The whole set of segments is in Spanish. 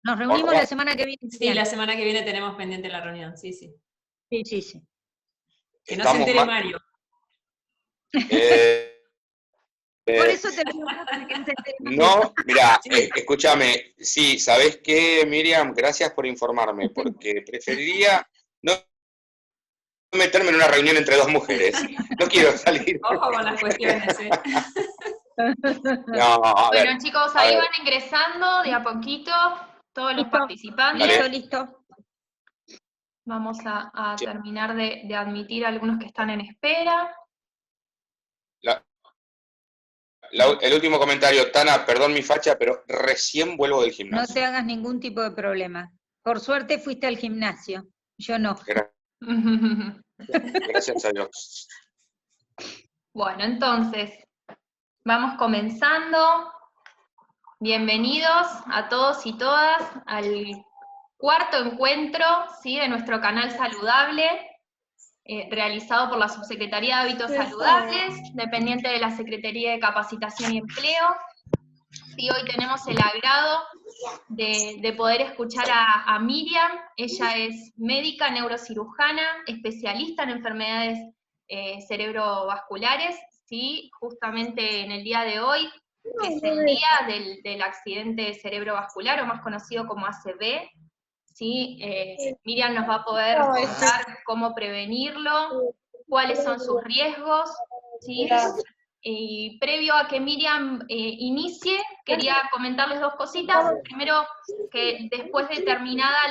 Nos reunimos la semana que viene. Sí, la semana que viene tenemos pendiente la reunión, sí. Sí. Que no se entere Mario. Por eso te digo que no se entere Mario. No, mira, escúchame, sí, ¿sabés qué, Miriam? Gracias por informarme, porque preferiría no meterme en una reunión entre dos mujeres. No quiero salir. Ojo con las cuestiones, No, bueno, chicos, ahí van ingresando de a poquito todos los participantes. Listo. Vamos a terminar de admitir a algunos que están en espera. El último comentario, Tana, perdón mi facha, pero recién vuelvo del gimnasio. No te hagas ningún tipo de problema. Por suerte fuiste al gimnasio, yo no. Gracias a Dios. Bueno, entonces, vamos comenzando. Bienvenidos a todos y todas al cuarto encuentro, ¿sí?, de nuestro canal saludable, realizado por la Subsecretaría de Hábitos Saludables, dependiente de la Secretaría de Capacitación y Empleo. Sí, hoy tenemos el agrado de poder escuchar a Miriam. Ella es médica neurocirujana, especialista en enfermedades cerebrovasculares, ¿sí? Justamente en el día de hoy, que es el día del accidente cerebrovascular, o más conocido como ACV, ¿sí? Miriam nos va a poder contar cómo prevenirlo, cuáles son sus riesgos, ¿sí? Y previo a que Miriam inicie, quería comentarles dos cositas. Primero, que después de terminada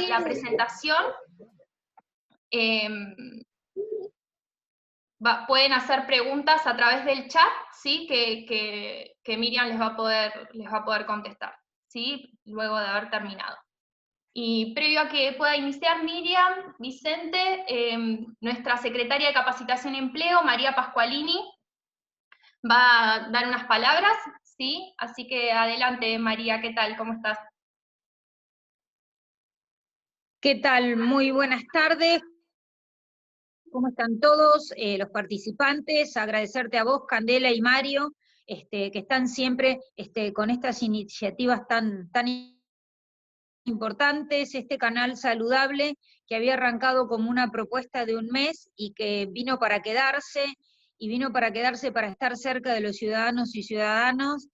la presentación, pueden hacer preguntas a través del chat, ¿sí?, que Miriam les va a poder contestar, ¿sí?, luego de haber terminado. Y previo a que pueda iniciar Miriam, Vicente, nuestra secretaria de Capacitación y Empleo, María Pascualini, va a dar unas palabras, ¿sí? Así que adelante, María, ¿qué tal? ¿Cómo estás? ¿Qué tal? Muy buenas tardes. ¿Cómo están todos los participantes? Agradecerte a vos, Candela y Mario, que están siempre con estas iniciativas tan importantes, este canal saludable que había arrancado como una propuesta de un mes y que vino para quedarse, para estar cerca de los ciudadanos y ciudadanas,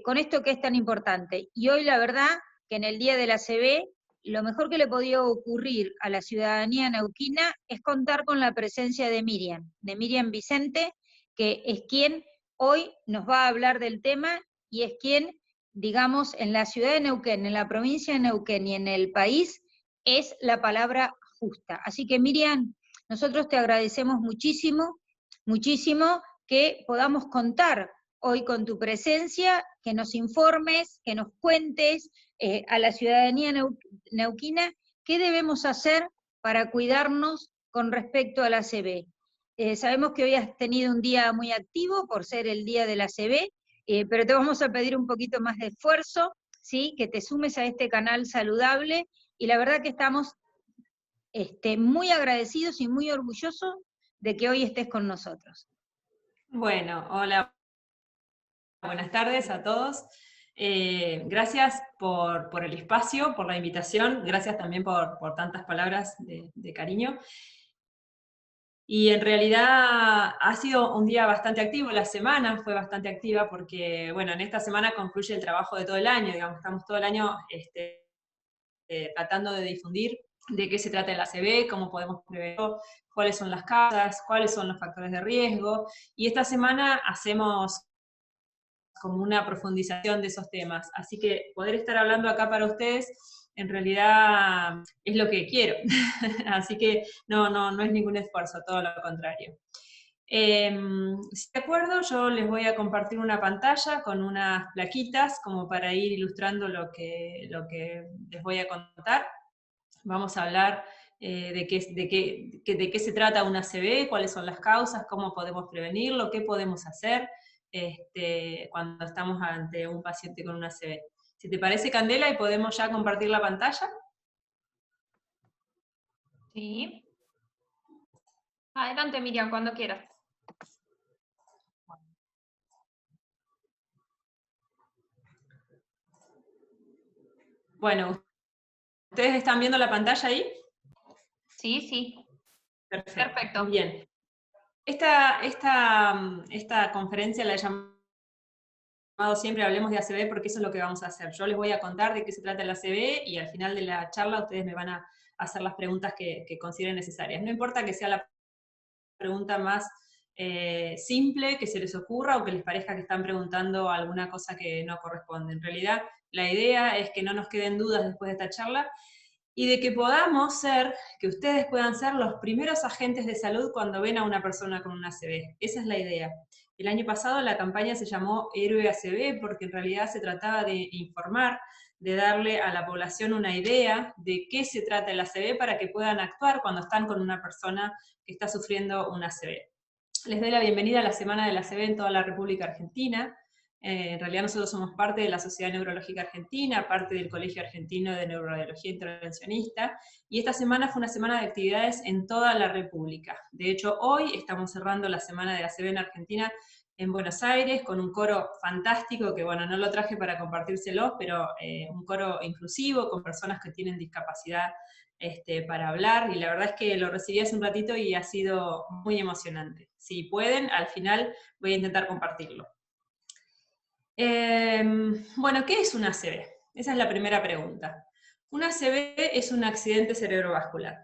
con esto que es tan importante. Y hoy la verdad que en el Día de la ACV, lo mejor que le podía ocurrir a la ciudadanía neuquina es contar con la presencia de Miriam Vicente, que es quien hoy nos va a hablar del tema y es quien, digamos, en la ciudad de Neuquén, en la provincia de Neuquén y en el país, es la palabra justa. Así que Miriam, nosotros te agradecemos muchísimo que podamos contar hoy con tu presencia, que nos informes, que nos cuentes a la ciudadanía neuquina qué debemos hacer para cuidarnos con respecto a la ACV. Sabemos que hoy has tenido un día muy activo por ser el día de la ACV, pero te vamos a pedir un poquito más de esfuerzo, ¿sí?, que te sumes a este canal saludable, y la verdad que estamos muy agradecidos y muy orgullosos de que hoy estés con nosotros. Bueno, hola, buenas tardes a todos. Gracias por el espacio, por la invitación, gracias también por tantas palabras de cariño. Y en realidad ha sido un día bastante activo, la semana fue bastante activa porque, bueno, en esta semana concluye el trabajo de todo el año, digamos, estamos todo el año tratando de difundir de qué se trata el ACV, cómo podemos preverlo, cuáles son las causas, cuáles son los factores de riesgo, y esta semana hacemos como una profundización de esos temas, así que poder estar hablando acá para ustedes en realidad es lo que quiero, así que no es ningún esfuerzo, todo lo contrario. Si de acuerdo, yo les voy a compartir una pantalla con unas plaquitas como para ir ilustrando lo que les voy a contar. Vamos a hablar de qué se trata una ACV, cuáles son las causas, cómo podemos prevenirlo, qué podemos hacer cuando estamos ante un paciente con una ACV. Si te parece, Candela, y podemos ya compartir la pantalla. Sí. Adelante, Miriam, cuando quieras. Bueno, ¿ustedes están viendo la pantalla ahí? Sí, sí. Perfecto. Bien. Esta conferencia la he llamado siempre Hablemos de ACV porque eso es lo que vamos a hacer. Yo les voy a contar de qué se trata el ACV y al final de la charla ustedes me van a hacer las preguntas que consideren necesarias. No importa que sea la pregunta más simple que se les ocurra o que les parezca que están preguntando alguna cosa que no corresponde. En realidad, la idea es que no nos queden dudas después de esta charla y de que podamos ser, que ustedes puedan ser los primeros agentes de salud cuando ven a una persona con un ACV. Esa es la idea. El año pasado la campaña se llamó Héroe ACV porque en realidad se trataba de informar, de darle a la población una idea de qué se trata el ACV para que puedan actuar cuando están con una persona que está sufriendo un ACV. Les doy la bienvenida a la Semana del ACV en toda la República Argentina. En realidad nosotros somos parte de la Sociedad Neurológica Argentina, parte del Colegio Argentino de Neuroradiología Intervencionista, y esta semana fue una semana de actividades en toda la República. De hecho, hoy estamos cerrando la Semana de ACV en Argentina en Buenos Aires, con un coro fantástico, que bueno, no lo traje para compartírselo, pero un coro inclusivo, con personas que tienen discapacidad para hablar, y la verdad es que lo recibí hace un ratito y ha sido muy emocionante. Si pueden, al final voy a intentar compartirlo. Bueno, ¿qué es un ACV? Esa es la primera pregunta. Un ACV es un accidente cerebrovascular,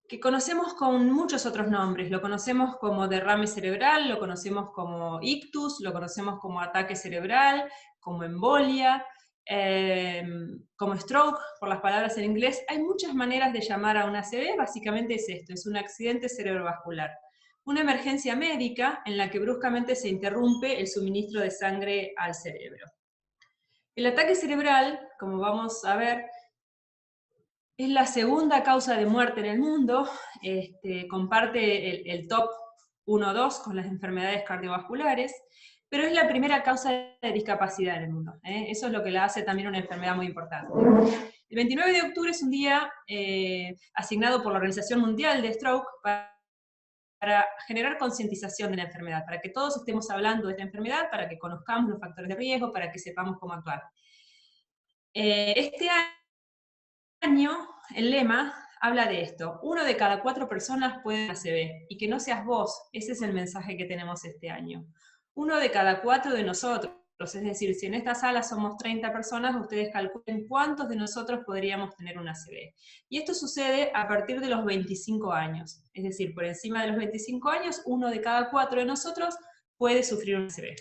que conocemos con muchos otros nombres. Lo conocemos como derrame cerebral, lo conocemos como ictus, lo conocemos como ataque cerebral, como embolia, como stroke, por las palabras en inglés. Hay muchas maneras de llamar a un ACV, básicamente es esto, es un accidente cerebrovascular. Una emergencia médica en la que bruscamente se interrumpe el suministro de sangre al cerebro. El ataque cerebral, como vamos a ver, es la segunda causa de muerte en el mundo, comparte el top 1-2 con las enfermedades cardiovasculares, pero es la primera causa de discapacidad en el mundo. Eso es lo que la hace también una enfermedad muy importante. El 29 de octubre es un día asignado por la Organización Mundial de Stroke para generar concientización de la enfermedad, para que todos estemos hablando de esta enfermedad, para que conozcamos los factores de riesgo, para que sepamos cómo actuar. Este año, el lema habla de esto: 1 de cada 4 personas puede tener ACV, y que no seas vos. Ese es el mensaje que tenemos este año. 1 de cada 4 de nosotros, es decir, si en esta sala somos 30 personas, ustedes calculen cuántos de nosotros podríamos tener un ACV. Y esto sucede a partir de los 25 años, es decir, por encima de los 25 años, 1 de cada 4 de nosotros puede sufrir un ACV.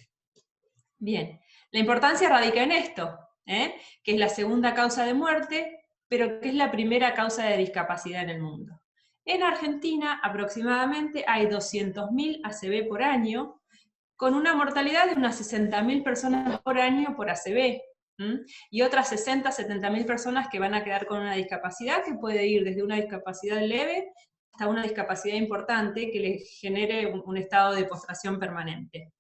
Bien, la importancia radica en esto, que es la segunda causa de muerte, pero que es la primera causa de discapacidad en el mundo. En Argentina aproximadamente hay 200.000 ACV por año, con una mortalidad de unas 60.000 personas por año por ACV, y otras 60, 70.000 personas que van a quedar con una discapacidad que puede ir desde una discapacidad leve hasta una discapacidad importante que les genere un estado de postración permanente.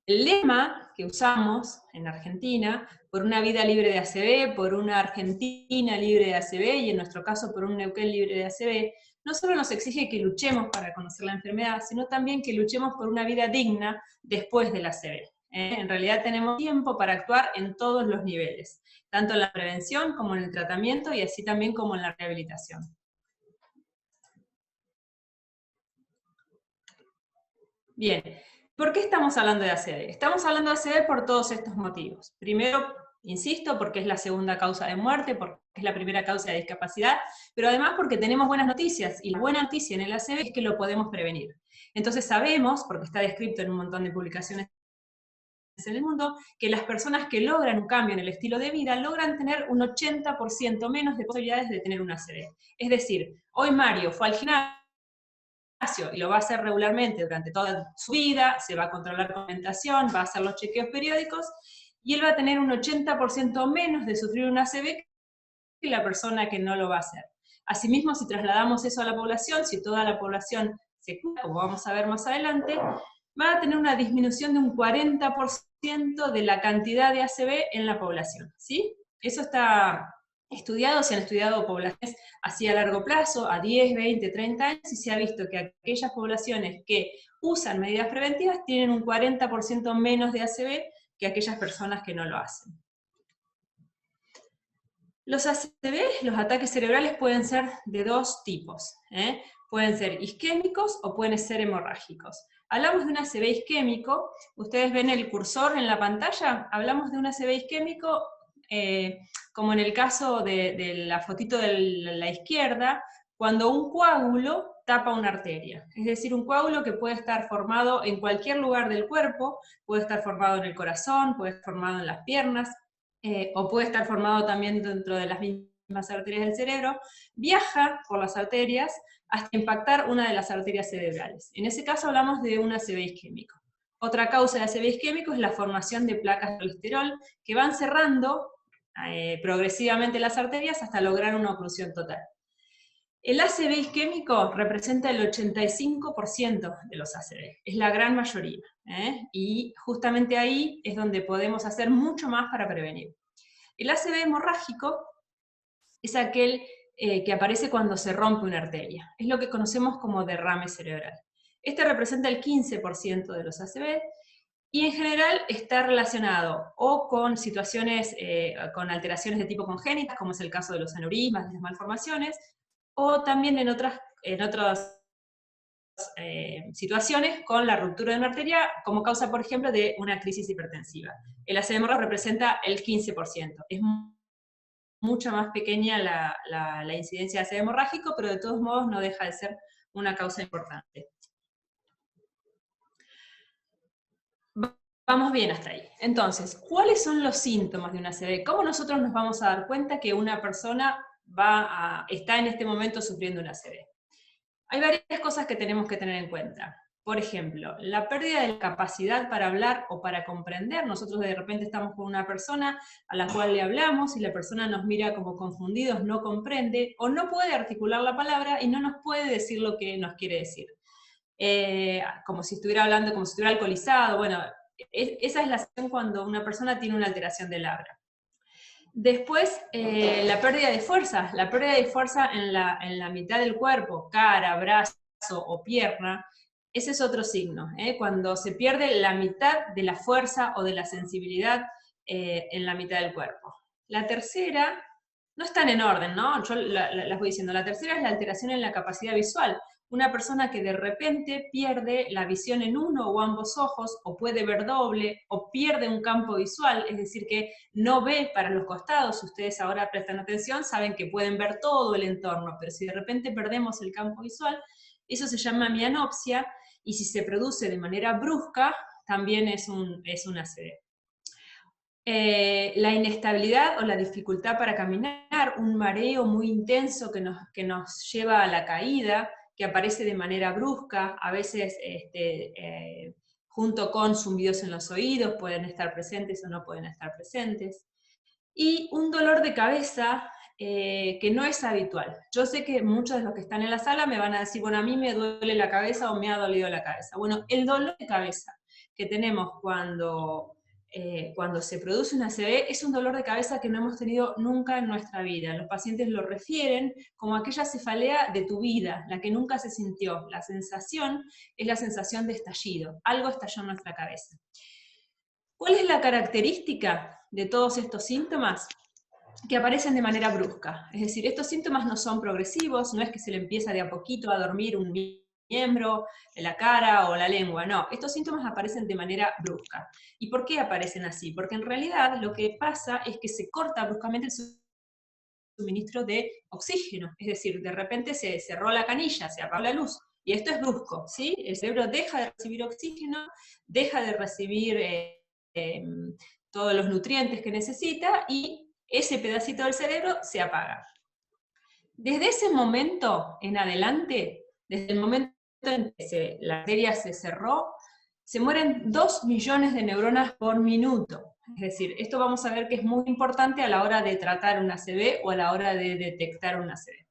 El lema que usamos en Argentina, por una vida libre de ACV, por una Argentina libre de ACV, y en nuestro caso por un Neuquén libre de ACV, no solo nos exige que luchemos para conocer la enfermedad, sino también que luchemos por una vida digna después del ACV. En realidad tenemos tiempo para actuar en todos los niveles, tanto en la prevención como en el tratamiento, y así también como en la rehabilitación. Bien. ¿Por qué estamos hablando de ACV? Estamos hablando de ACV por todos estos motivos. Primero, insisto, porque es la segunda causa de muerte, porque es la primera causa de discapacidad, pero además porque tenemos buenas noticias, y la buena noticia en el ACV es que lo podemos prevenir. Entonces sabemos, porque está descrito en un montón de publicaciones en el mundo, que las personas que logran un cambio en el estilo de vida logran tener un 80% menos de posibilidades de tener un ACV. Es decir, hoy Mario fue al gimnasio y lo va a hacer regularmente durante toda su vida, se va a controlar con alimentación, va a hacer los chequeos periódicos, y él va a tener un 80% menos de sufrir un ACV que la persona que no lo va a hacer. Asimismo, si trasladamos eso a la población, si toda la población se cuida, como vamos a ver más adelante, va a tener una disminución de un 40% de la cantidad de ACV en la población, ¿sí? Eso está estudiado, se han estudiado poblaciones así a largo plazo, a 10, 20, 30 años, y se ha visto que aquellas poblaciones que usan medidas preventivas tienen un 40% menos de ACV que aquellas personas que no lo hacen. Los ACV, los ataques cerebrales, pueden ser de dos tipos. Pueden ser isquémicos o pueden ser hemorrágicos. Hablamos de un ACV isquémico, ustedes ven el cursor en la pantalla, hablamos de un ACV isquémico, como en el caso de la fotito de la izquierda, cuando un coágulo tapa una arteria. Es decir, un coágulo que puede estar formado en cualquier lugar del cuerpo, puede estar formado en el corazón, puede estar formado en las piernas, o puede estar formado también dentro de las mismas arterias del cerebro, viaja por las arterias hasta impactar una de las arterias cerebrales. En ese caso hablamos de un ACV isquémico. Otra causa de ACV isquémico es la formación de placas de colesterol que van cerrando progresivamente las arterias hasta lograr una oclusión total. El ACV isquémico representa el 85% de los ACV, es la gran mayoría, y justamente ahí es donde podemos hacer mucho más para prevenir. El ACV hemorrágico es aquel que aparece cuando se rompe una arteria, es lo que conocemos como derrame cerebral. Este representa el 15% de los ACV, y en general está relacionado o con situaciones, con alteraciones de tipo congénitas, como es el caso de los aneurismas, de las malformaciones, o también en otras situaciones con la ruptura de una arteria como causa, por ejemplo, de una crisis hipertensiva. El ACV hemorrágico representa el 15%. Es mucho más pequeña la incidencia de ACV hemorrágico, pero de todos modos no deja de ser una causa importante. Vamos bien hasta ahí. Entonces, ¿cuáles son los síntomas de una ACV? ¿Cómo nosotros nos vamos a dar cuenta que una persona está en este momento sufriendo una ACV? Hay varias cosas que tenemos que tener en cuenta. Por ejemplo, la pérdida de la capacidad para hablar o para comprender. Nosotros de repente estamos con una persona a la cual le hablamos y la persona nos mira como confundidos, no comprende, o no puede articular la palabra y no nos puede decir lo que nos quiere decir. Como si estuviera hablando, como si estuviera alcoholizado. Bueno, esa es la situación cuando una persona tiene una alteración del habla. Después, la pérdida de fuerza. La pérdida de fuerza en la mitad del cuerpo, cara, brazo o pierna, ese es otro signo. Cuando se pierde la mitad de la fuerza o de la sensibilidad en la mitad del cuerpo. La tercera, no están en orden, ¿no? Yo las voy diciendo. La tercera es la alteración en la capacidad visual. Una persona que de repente pierde la visión en uno o ambos ojos, o puede ver doble, o pierde un campo visual, es decir, que no ve para los costados. Si ustedes ahora prestan atención, saben que pueden ver todo el entorno, pero si de repente perdemos el campo visual, eso se llama mianopsia, y si se produce de manera brusca, también es un ACV. La inestabilidad o la dificultad para caminar, un mareo muy intenso que nos lleva a la caída, que aparece de manera brusca, a veces junto con zumbidos en los oídos, pueden estar presentes o no pueden estar presentes. Y un dolor de cabeza que no es habitual. Yo sé que muchos de los que están en la sala me van a decir, bueno, a mí me duele la cabeza o me ha dolido la cabeza. Bueno, el dolor de cabeza que tenemos cuando se produce una ACV es un dolor de cabeza que no hemos tenido nunca en nuestra vida. Los pacientes lo refieren como aquella cefalea de tu vida, la que nunca se sintió. La sensación es la sensación de estallido, algo estalló en nuestra cabeza. ¿Cuál es la característica de todos estos síntomas? Que aparecen de manera brusca. Es decir, estos síntomas no son progresivos, no es que se le empieza de a poquito a dormir un miembro, la cara o la lengua, no. Estos síntomas aparecen de manera brusca. ¿Y por qué aparecen así? Porque en realidad lo que pasa es que se corta bruscamente el suministro de oxígeno. Es decir, de repente se cerró la canilla, se apagó la luz. Y esto es brusco, ¿sí? El cerebro deja de recibir oxígeno, deja de recibir todos los nutrientes que necesita y ese pedacito del cerebro se apaga. Desde ese momento en adelante, desde el momento en que la arteria se cerró, se mueren 2 millones de neuronas por minuto. Es decir, esto vamos a ver que es muy importante a la hora de tratar una ACV o a la hora de detectar una ACV.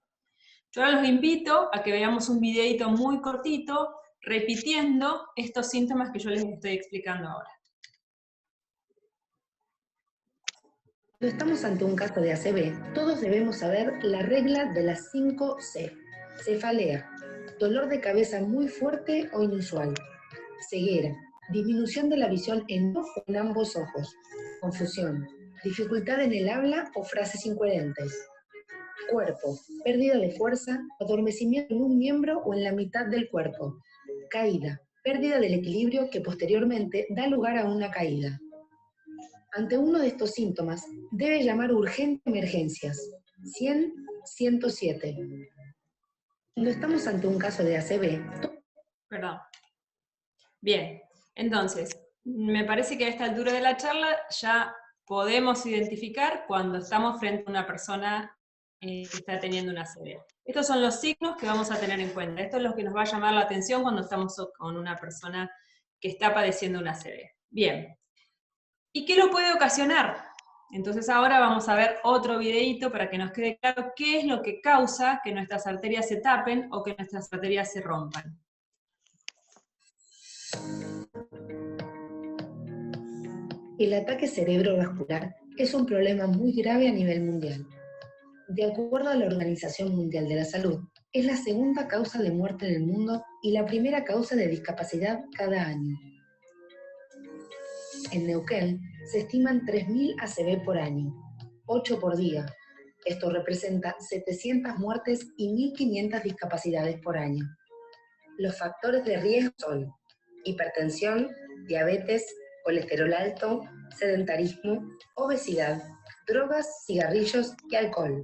Yo ahora los invito a que veamos un videito muy cortito repitiendo estos síntomas que yo les estoy explicando ahora. Cuando estamos ante un caso de ACV, todos debemos saber la regla de las 5 C. Cefalea, dolor de cabeza muy fuerte o inusual. Ceguera, disminución de la visión en ambos ojos. Confusión, dificultad en el habla o frases incoherentes. Cuerpo, pérdida de fuerza, adormecimiento en un miembro o en la mitad del cuerpo. Caída, pérdida del equilibrio que posteriormente da lugar a una caída. Ante uno de estos síntomas, debe llamar urgente a emergencias. 100-107. Cuando estamos ante un caso de ACV... Perdón. Bien, entonces, me parece que a esta altura de la charla ya podemos identificar cuando estamos frente a una persona que está teniendo una ACV. Estos son los signos que vamos a tener en cuenta. Esto es lo que nos va a llamar la atención cuando estamos con una persona que está padeciendo una ACV. Bien. ¿Y qué lo puede ocasionar? Entonces ahora vamos a ver otro videíto para que nos quede claro qué es lo que causa que nuestras arterias se tapen o que nuestras arterias se rompan. El ataque cerebrovascular es un problema muy grave a nivel mundial. De acuerdo a la Organización Mundial de la Salud, es la segunda causa de muerte en el mundo y la primera causa de discapacidad cada año. En Neuquén se estiman 3.000 ACV por año, 8 por día. Esto representa 700 muertes y 1.500 discapacidades por año. Los factores de riesgo son hipertensión, diabetes, colesterol alto, sedentarismo, obesidad, drogas, cigarrillos y alcohol.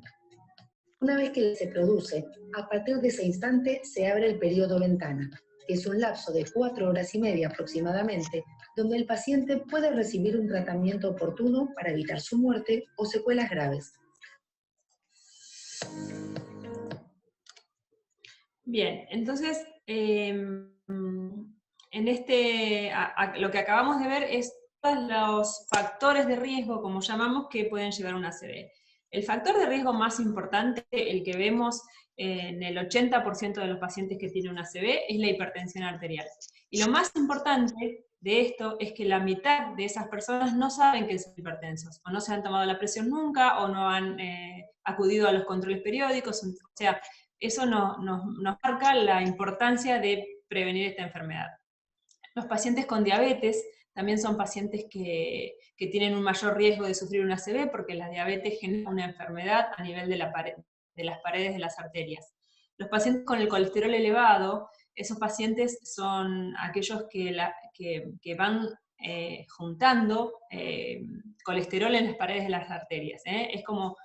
Una vez que se produce, a partir de ese instante se abre el periodo ventana, que es un lapso de 4 horas y media aproximadamente, donde el paciente puede recibir un tratamiento oportuno para evitar su muerte o secuelas graves. Bien, entonces, lo que acabamos de ver es todos los factores de riesgo, como llamamos, que pueden llevar a una ACV. El factor de riesgo más importante, el que vemos en el 80% de los pacientes que tienen una ACV, es la hipertensión arterial. Y lo más importante de esto es que la mitad de esas personas no saben que son hipertensos, o no se han tomado la presión nunca, o no han acudido a los controles periódicos, o sea, eso nos marca la importancia de prevenir esta enfermedad. Los pacientes con diabetes también son pacientes que tienen un mayor riesgo de sufrir una ACV porque la diabetes genera una enfermedad a nivel de las paredes de las arterias. Los pacientes con el colesterol elevado, esos pacientes son aquellos que van juntando colesterol en las paredes de las arterias. Es como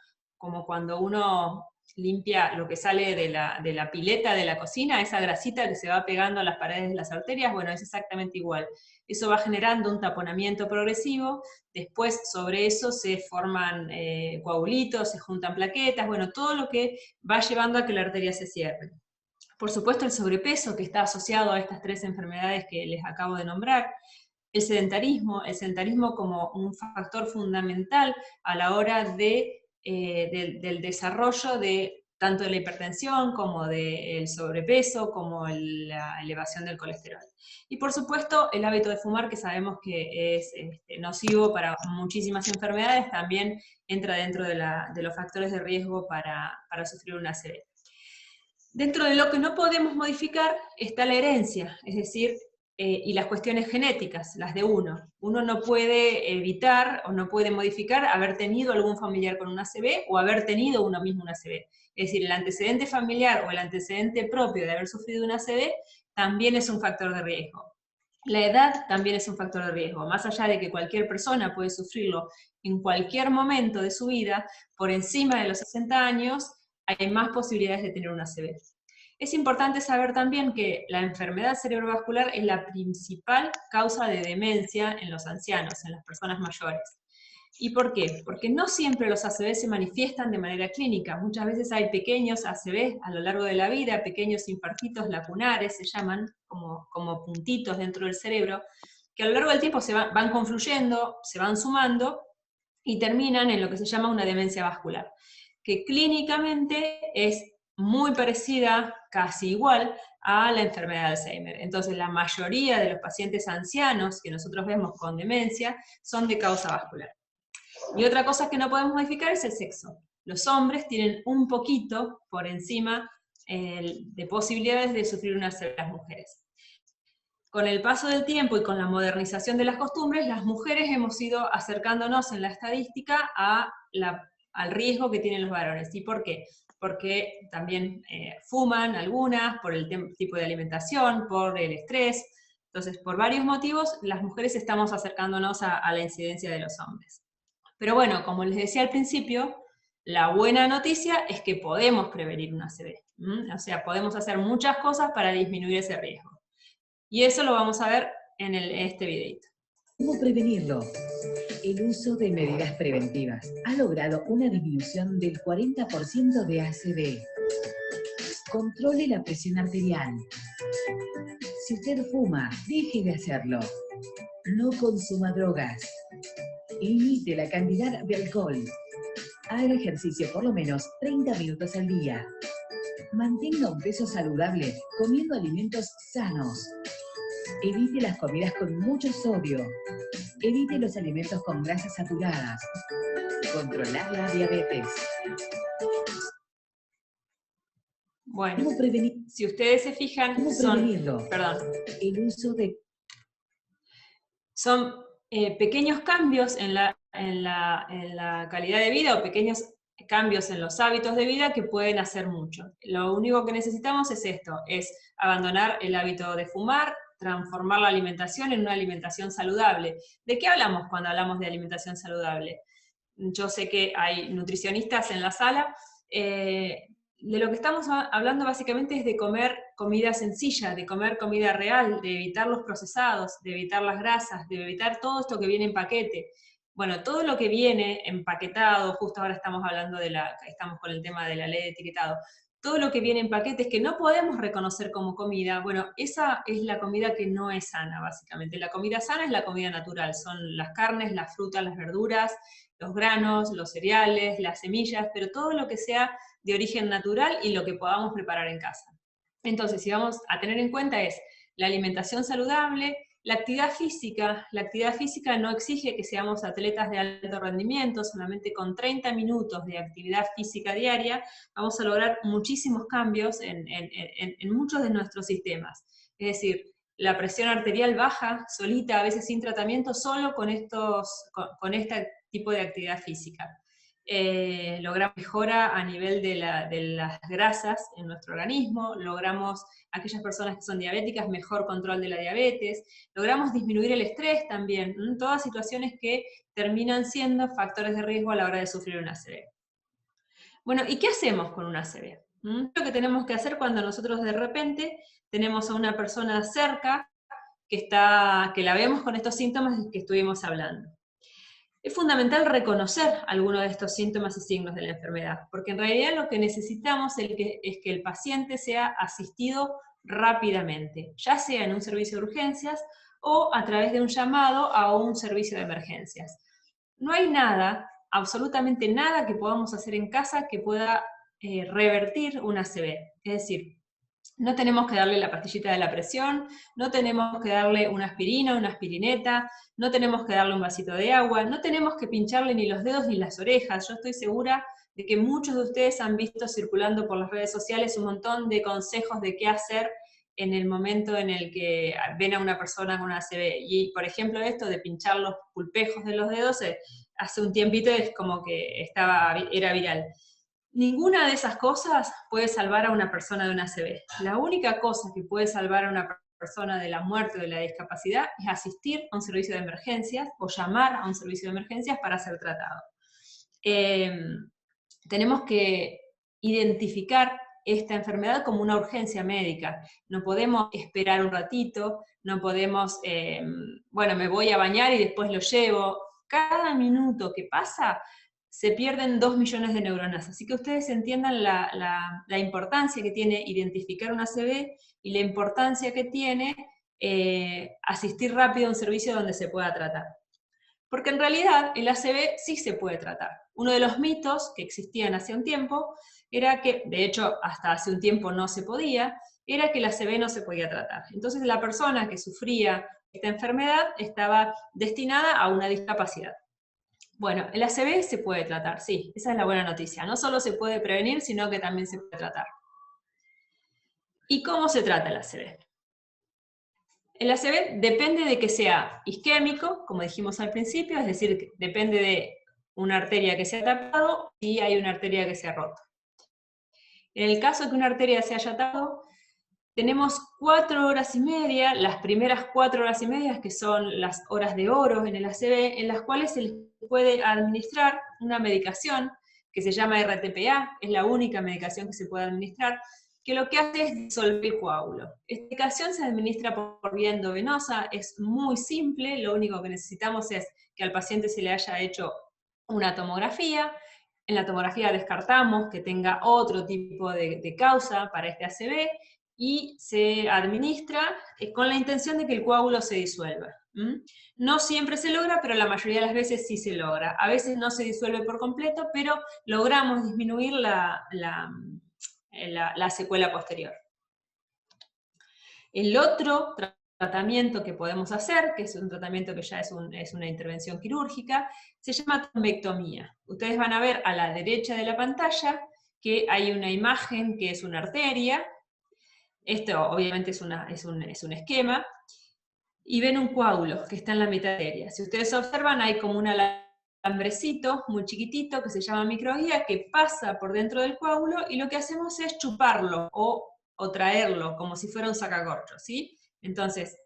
cuando uno limpia lo que sale de la pileta de la cocina, esa grasita que se va pegando a las paredes de las arterias, bueno, es exactamente igual. Eso va generando un taponamiento progresivo, después sobre eso se forman coagulitos, se juntan plaquetas, bueno, todo lo que va llevando a que la arteria se cierre. Por supuesto el sobrepeso que está asociado a estas 3 enfermedades que les acabo de nombrar, el sedentarismo como un factor fundamental a la hora del desarrollo de tanto de la hipertensión como del sobrepeso, como la elevación del colesterol. Y por supuesto el hábito de fumar, que sabemos que es nocivo para muchísimas enfermedades, también entra dentro de los factores de riesgo para sufrir una ACV. Dentro de lo que no podemos modificar está la herencia, es decir, y las cuestiones genéticas, las de uno. Uno no puede evitar o no puede modificar haber tenido algún familiar con una ACV o haber tenido uno mismo una ACV. Es decir, el antecedente familiar o el antecedente propio de haber sufrido una ACV también es un factor de riesgo. La edad también es un factor de riesgo. Más allá de que cualquier persona puede sufrirlo en cualquier momento de su vida, por encima de los 60 años hay más posibilidades de tener una ACV. Es importante saber también que la enfermedad cerebrovascular es la principal causa de demencia en los ancianos, en las personas mayores. ¿Y por qué? Porque no siempre los ACV se manifiestan de manera clínica. Muchas veces hay pequeños ACV a lo largo de la vida, pequeños infartitos lacunares, se llaman, como puntitos dentro del cerebro, que a lo largo del tiempo se van confluyendo, se van sumando y terminan en lo que se llama una demencia vascular, que clínicamente es muy parecida, casi igual, a la enfermedad de Alzheimer. Entonces la mayoría de los pacientes ancianos que nosotros vemos con demencia son de causa vascular. Y otra cosa que no podemos modificar es el sexo. Los hombres tienen un poquito por encima de posibilidades de sufrir una ACV las mujeres. con el paso del tiempo y con la modernización de las costumbres, las mujeres hemos ido acercándonos en la estadística al riesgo que tienen los varones. ¿Y por qué? Porque también fuman algunas, por el tipo de alimentación, por el estrés. Entonces, por varios motivos, las mujeres estamos acercándonos a la incidencia de los hombres. Pero bueno, como les decía al principio, la buena noticia es que podemos prevenir una ACV. O sea, podemos hacer muchas cosas para disminuir ese riesgo. Y eso lo vamos a ver en este videito. ¿Cómo prevenirlo? El uso de medidas preventivas ha logrado una disminución del 40% de ACV. Controle la presión arterial. Si usted fuma, deje de hacerlo. No consuma drogas. Limite la cantidad de alcohol. Haga ejercicio por lo menos 30 minutos al día. Mantenga un peso saludable comiendo alimentos sanos. Evite las comidas con mucho sodio. Evite los alimentos con grasas saturadas. Controlar la diabetes. Bueno, ¿Cómo prevenir? Si ustedes se fijan, El uso de... Son pequeños cambios en la calidad de vida o pequeños cambios en los hábitos de vida que pueden hacer mucho. Lo único que necesitamos es esto, es abandonar el hábito de fumar, transformar la alimentación en una alimentación saludable. ¿De qué hablamos cuando hablamos de alimentación saludable? Yo sé que hay nutricionistas en la sala. De lo que estamos hablando básicamente es de comer comida sencilla, de comer comida real, de evitar los procesados, de evitar las grasas, de evitar todo esto que viene en paquete. Bueno, todo lo que viene empaquetado, justo ahora estamos hablando estamos con el tema de la ley de etiquetado, todo lo que viene en paquetes que no podemos reconocer como comida, bueno, esa es la comida que no es sana, básicamente. La comida sana es la comida natural, son las carnes, las frutas, las verduras, los granos, los cereales, las semillas, pero todo lo que sea de origen natural y lo que podamos preparar en casa. Entonces, si vamos a tener en cuenta es la alimentación saludable, la actividad física no exige que seamos atletas de alto rendimiento, solamente con 30 minutos de actividad física diaria vamos a lograr muchísimos cambios en muchos de nuestros sistemas. Es decir, la presión arterial baja solita, a veces sin tratamiento, solo con este tipo de actividad física. Logramos mejora a nivel de las grasas en nuestro organismo, logramos aquellas personas que son diabéticas, mejor control de la diabetes, logramos disminuir el estrés también, todas situaciones que terminan siendo factores de riesgo a la hora de sufrir una ACV. Bueno, ¿y qué hacemos con una ACV? Lo que tenemos que hacer cuando nosotros de repente tenemos a una persona cerca que la vemos con estos síntomas que estuvimos hablando. Es fundamental reconocer algunos de estos síntomas y signos de la enfermedad, porque en realidad lo que necesitamos es que el paciente sea asistido rápidamente, ya sea en un servicio de urgencias o a través de un llamado a un servicio de emergencias. No hay nada, absolutamente nada que podamos hacer en casa que pueda revertir una ACV. Es decir, no tenemos que darle la pastillita de la presión, no tenemos que darle una aspirina, una aspirineta, no tenemos que darle un vasito de agua, no tenemos que pincharle ni los dedos ni las orejas. Yo estoy segura de que muchos de ustedes han visto circulando por las redes sociales un montón de consejos de qué hacer en el momento en el que ven a una persona con una ACV. Y, por ejemplo, esto de pinchar los pulpejos de los dedos, hace un tiempito es como que era viral. Ninguna de esas cosas puede salvar a una persona de una ACV. La única cosa que puede salvar a una persona de la muerte o de la discapacidad es asistir a un servicio de emergencias o llamar a un servicio de emergencias para ser tratado. Tenemos que identificar esta enfermedad como una urgencia médica. No podemos esperar un ratito, no podemos, bueno, me voy a bañar y después lo llevo. Cada minuto que pasa se pierden 2 millones de neuronas. Así que ustedes entiendan la importancia que tiene identificar una ACV y la importancia que tiene asistir rápido a un servicio donde se pueda tratar. Porque en realidad el ACV sí se puede tratar. Uno de los mitos que existían hace un tiempo era que, de hecho hasta hace un tiempo no se podía, era que el ACV no se podía tratar. Entonces la persona que sufría esta enfermedad estaba destinada a una discapacidad. Bueno, el ACV se puede tratar, sí, esa es la buena noticia. No solo se puede prevenir, sino que también se puede tratar. ¿Y cómo se trata el ACV? El ACV depende de que sea isquémico, como dijimos al principio, es decir, depende de una arteria que se ha tapado y hay una arteria que se ha roto. En el caso de que una arteria se haya tapado, tenemos 4 horas y media, las primeras 4 horas y media, que son las horas de oro en el ACV, en las cuales se les puede administrar una medicación que se llama RTPA, es la única medicación que se puede administrar, que lo que hace es disolver el coágulo. Esta medicación se administra por vía endovenosa, es muy simple, lo único que necesitamos es que al paciente se le haya hecho una tomografía. En la tomografía descartamos que tenga otro tipo de causa para este ACV, y se administra con la intención de que el coágulo se disuelva. No siempre se logra, pero la mayoría de las veces sí se logra. A veces no se disuelve por completo, pero logramos disminuir la secuela posterior. El otro tratamiento que podemos hacer, que es un tratamiento que ya es una intervención quirúrgica, se llama trombectomía. Ustedes van a ver a la derecha de la pantalla que hay una imagen que es una arteria. Esto obviamente es un esquema, y ven un coágulo que está en la mitad de la arteria. Si ustedes observan, hay como un alambrecito muy chiquitito que se llama microguía que pasa por dentro del coágulo, y lo que hacemos es chuparlo o traerlo como si fuera un sacacorcho, ¿sí? Entonces,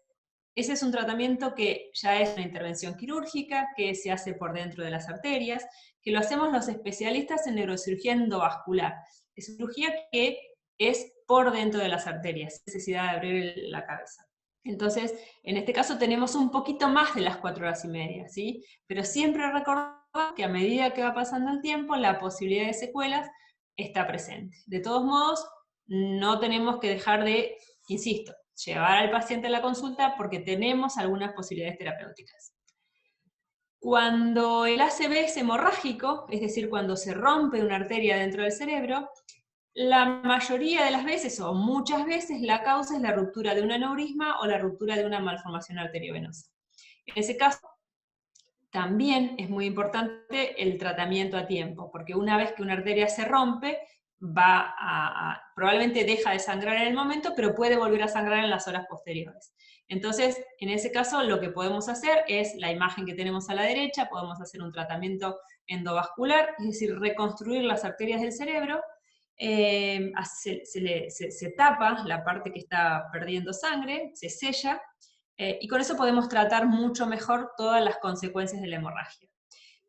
ese es un tratamiento que ya es una intervención quirúrgica, que se hace por dentro de las arterias, que lo hacemos los especialistas en neurocirugía endovascular. Es cirugía que es por dentro de las arterias, necesidad de abrir la cabeza. Entonces, en este caso tenemos un poquito más de las 4 horas y media, ¿sí? Pero siempre recordar que a medida que va pasando el tiempo, la posibilidad de secuelas está presente. De todos modos, no tenemos que dejar de, insisto, llevar al paciente a la consulta porque tenemos algunas posibilidades terapéuticas. Cuando el ACV es hemorrágico, es decir, cuando se rompe una arteria dentro del cerebro, la mayoría de las veces, o muchas veces, la causa es la ruptura de un aneurisma o la ruptura de una malformación arteriovenosa. En ese caso, también es muy importante el tratamiento a tiempo, porque una vez que una arteria se rompe, probablemente deja de sangrar en el momento, pero puede volver a sangrar en las horas posteriores. Entonces, en ese caso, lo que podemos hacer es la imagen que tenemos a la derecha, podemos hacer un tratamiento endovascular, es decir, reconstruir las arterias del cerebro. Se tapa la parte que está perdiendo sangre, se sella, y con eso podemos tratar mucho mejor todas las consecuencias de la hemorragia.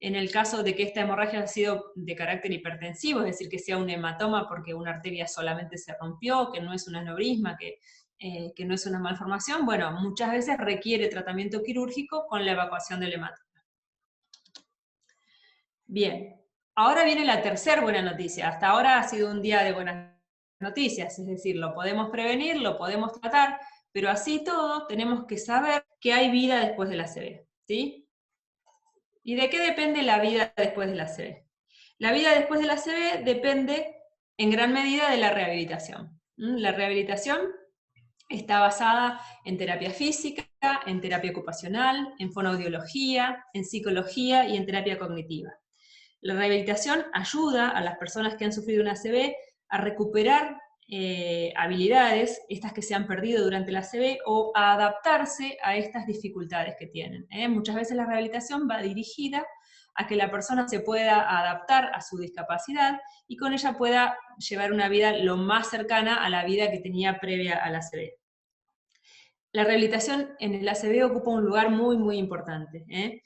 En el caso de que esta hemorragia ha sido de carácter hipertensivo, es decir, que sea un hematoma porque una arteria solamente se rompió, que no es un aneurisma, que no es una malformación, bueno, muchas veces requiere tratamiento quirúrgico con la evacuación del hematoma. Bien. Ahora viene la tercera buena noticia. Hasta ahora ha sido un día de buenas noticias, es decir, lo podemos prevenir, lo podemos tratar, pero así todo tenemos que saber que hay vida después del ACV, ¿sí? ¿Y de qué depende la vida después del ACV? La vida después del ACV depende en gran medida de la rehabilitación. La rehabilitación está basada en terapia física, en terapia ocupacional, en fonoaudiología, en psicología y en terapia cognitiva. La rehabilitación ayuda a las personas que han sufrido un ACV a recuperar habilidades, estas que se han perdido durante el ACV, o a adaptarse a estas dificultades que tienen. Muchas veces la rehabilitación va dirigida a que la persona se pueda adaptar a su discapacidad y con ella pueda llevar una vida lo más cercana a la vida que tenía previa al ACV. La rehabilitación en el ACV ocupa un lugar muy, muy importante.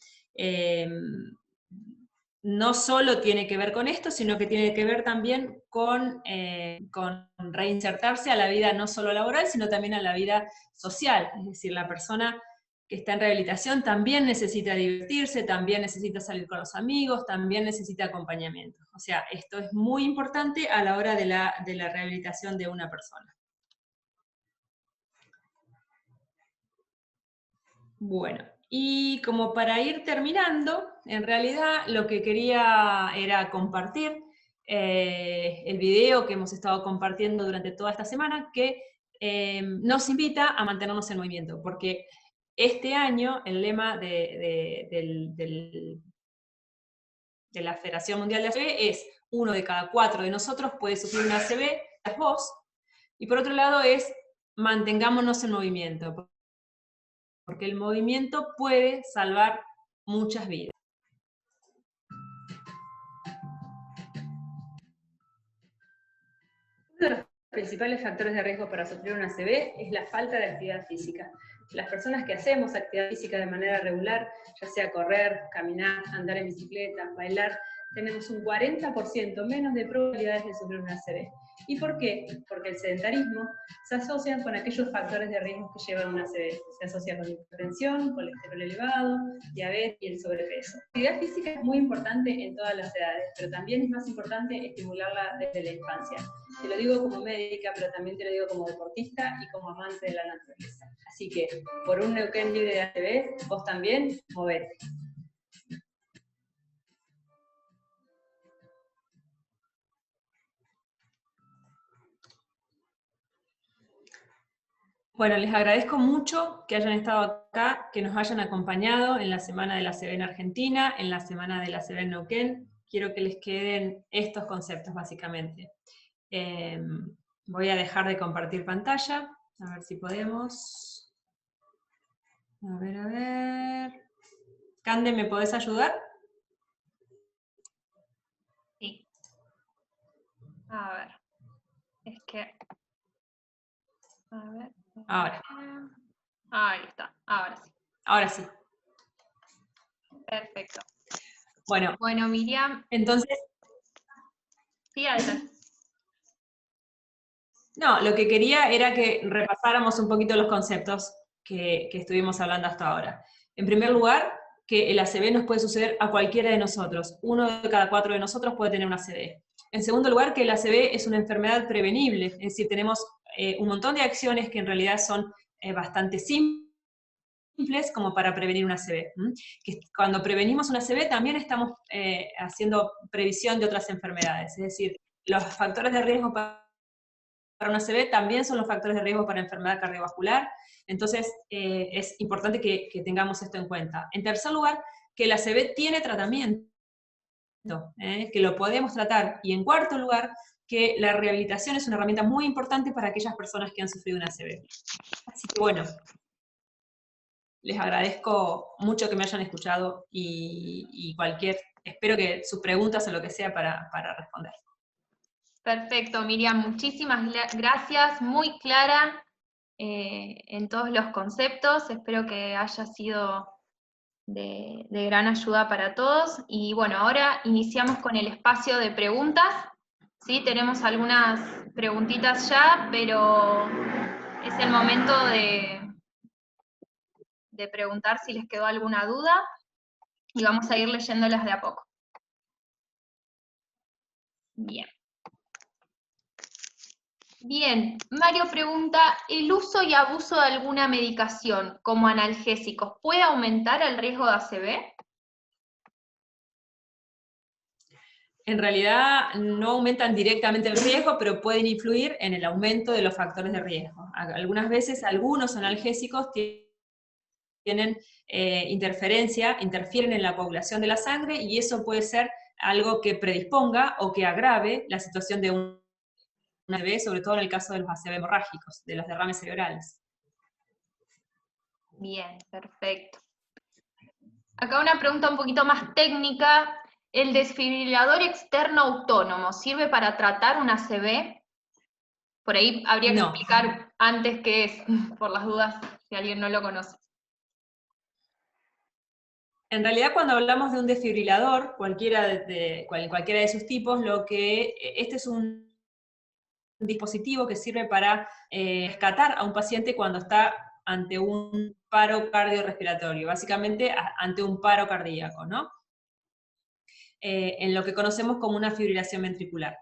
No solo tiene que ver con esto, sino que tiene que ver también con reinsertarse a la vida no solo laboral, sino también a la vida social. Es decir, la persona que está en rehabilitación también necesita divertirse, también necesita salir con los amigos, también necesita acompañamiento. O sea, esto es muy importante a la hora de la rehabilitación de una persona. Bueno. Y como para ir terminando, en realidad lo que quería era compartir el video que hemos estado compartiendo durante toda esta semana, que nos invita a mantenernos en movimiento, porque este año el lema de la Federación Mundial de ACV es: 1 de cada 4 de nosotros puede sufrir un ACV, es vos, y por otro lado es: mantengámonos en movimiento. porque el movimiento puede salvar muchas vidas. Uno de los principales factores de riesgo para sufrir una ACV es la falta de actividad física. Las personas que hacemos actividad física de manera regular, ya sea correr, caminar, andar en bicicleta, bailar, tenemos un 40% menos de probabilidades de sufrir una ACV. ¿Y por qué? Porque el sedentarismo se asocia con aquellos factores de riesgo que llevan a una ACV. Se asocia con hipertensión, colesterol elevado, diabetes y el sobrepeso. La actividad física es muy importante en todas las edades, pero también es más importante estimularla desde la infancia. Te lo digo como médica, pero también te lo digo como deportista y como amante de la naturaleza. Así que, por un Neuquén libre de ACV, vos también movete. Bueno, les agradezco mucho que hayan estado acá, que nos hayan acompañado en la Semana de la ACV en Argentina, en la Semana de la ACV en Neuquén. Quiero que les queden estos conceptos, básicamente. Voy a dejar de compartir pantalla, a ver si podemos. A ver. Cande, ¿me podés ayudar? Sí. A ver. Es que... A ver. Ahora. Ahí está, ahora sí. Ahora sí. Perfecto. Bueno, Miriam. Entonces... Sí, adelante. No, lo que quería era que repasáramos un poquito los conceptos que estuvimos hablando hasta ahora. En primer lugar, que el ACV nos puede suceder a cualquiera de nosotros. 1 de cada 4 de nosotros puede tener un ACV. En segundo lugar, que el ACV es una enfermedad prevenible, es decir, tenemos un montón de acciones que en realidad son bastante simples como para prevenir un ACV. Que cuando prevenimos un ACV también estamos haciendo previsión de otras enfermedades, es decir, los factores de riesgo para una ACV también son los factores de riesgo para enfermedad cardiovascular, entonces es importante que tengamos esto en cuenta. En tercer lugar, que el ACV tiene tratamiento, que lo podemos tratar, y en cuarto lugar, que la rehabilitación es una herramienta muy importante para aquellas personas que han sufrido una ACV. Así que bueno, les agradezco mucho que me hayan escuchado y espero que sus preguntas o lo que sea para responder. Perfecto, Miriam, muchísimas gracias, muy clara en todos los conceptos, espero que haya sido de gran ayuda para todos, y bueno, ahora iniciamos con el espacio de preguntas, ¿sí? Tenemos algunas preguntitas ya, pero es el momento de preguntar si les quedó alguna duda, y vamos a ir leyéndolas de a poco. Bien. Bien, Mario pregunta, ¿el uso y abuso de alguna medicación como analgésicos puede aumentar el riesgo de ACV? En realidad no aumentan directamente el riesgo, pero pueden influir en el aumento de los factores de riesgo. Algunas veces algunos analgésicos tienen interfieren en la coagulación de la sangre, y eso puede ser algo que predisponga o que agrave la situación de un ACV, sobre todo en el caso de los ACV hemorrágicos, de los derrames cerebrales. Bien, perfecto. Acá una pregunta un poquito más técnica. ¿El desfibrilador externo autónomo sirve para tratar un ACV? Por ahí habría que explicar antes qué es, por las dudas, si alguien no lo conoce. En realidad, cuando hablamos de un desfibrilador, cualquiera de sus tipos, este es un dispositivo que sirve para rescatar a un paciente cuando está ante un paro cardiorrespiratorio, básicamente ante un paro cardíaco, ¿no? En lo que conocemos como una fibrilación ventricular.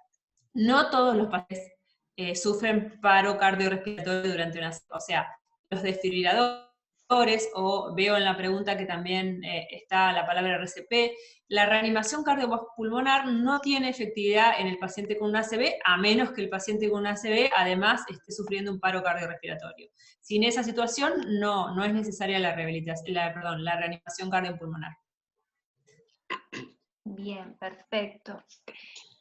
No todos los pacientes sufren paro cardiorrespiratorio durante una... O sea, los desfibriladores, o veo en la pregunta que también está la palabra RCP, la reanimación cardiopulmonar no tiene efectividad en el paciente con un ACV, a menos que el paciente con un ACV además esté sufriendo un paro cardiorrespiratorio. Sin esa situación no es necesaria la reanimación cardiopulmonar. Bien, perfecto.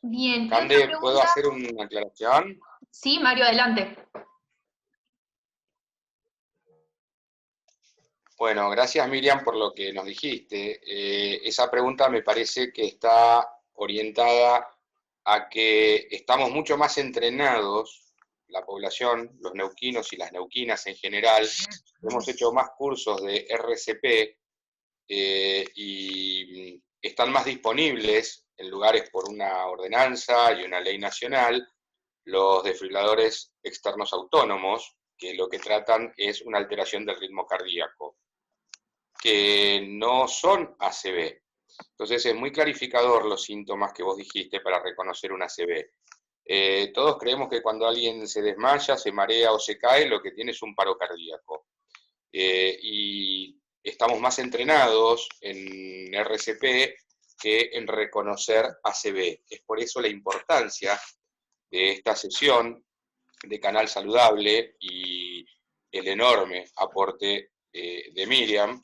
Bien. Cande, ¿puedo hacer una aclaración? Sí, Mario, adelante. Bueno, gracias Miriam por lo que nos dijiste. Esa pregunta me parece que está orientada a que estamos mucho más entrenados, la población, los neuquinos y las neuquinas en general, hemos hecho más cursos de RCP y están más disponibles en lugares por una ordenanza y una ley nacional, los desfibriladores externos autónomos, que lo que tratan es una alteración del ritmo cardíaco, que no son ACV. Entonces es muy clarificador los síntomas que vos dijiste para reconocer un ACV. Todos creemos que cuando alguien se desmaya, se marea o se cae, lo que tiene es un paro cardíaco. Y estamos más entrenados en RCP que en reconocer ACV. Es por eso la importancia de esta sesión de Canal Saludable y el enorme aporte de Miriam,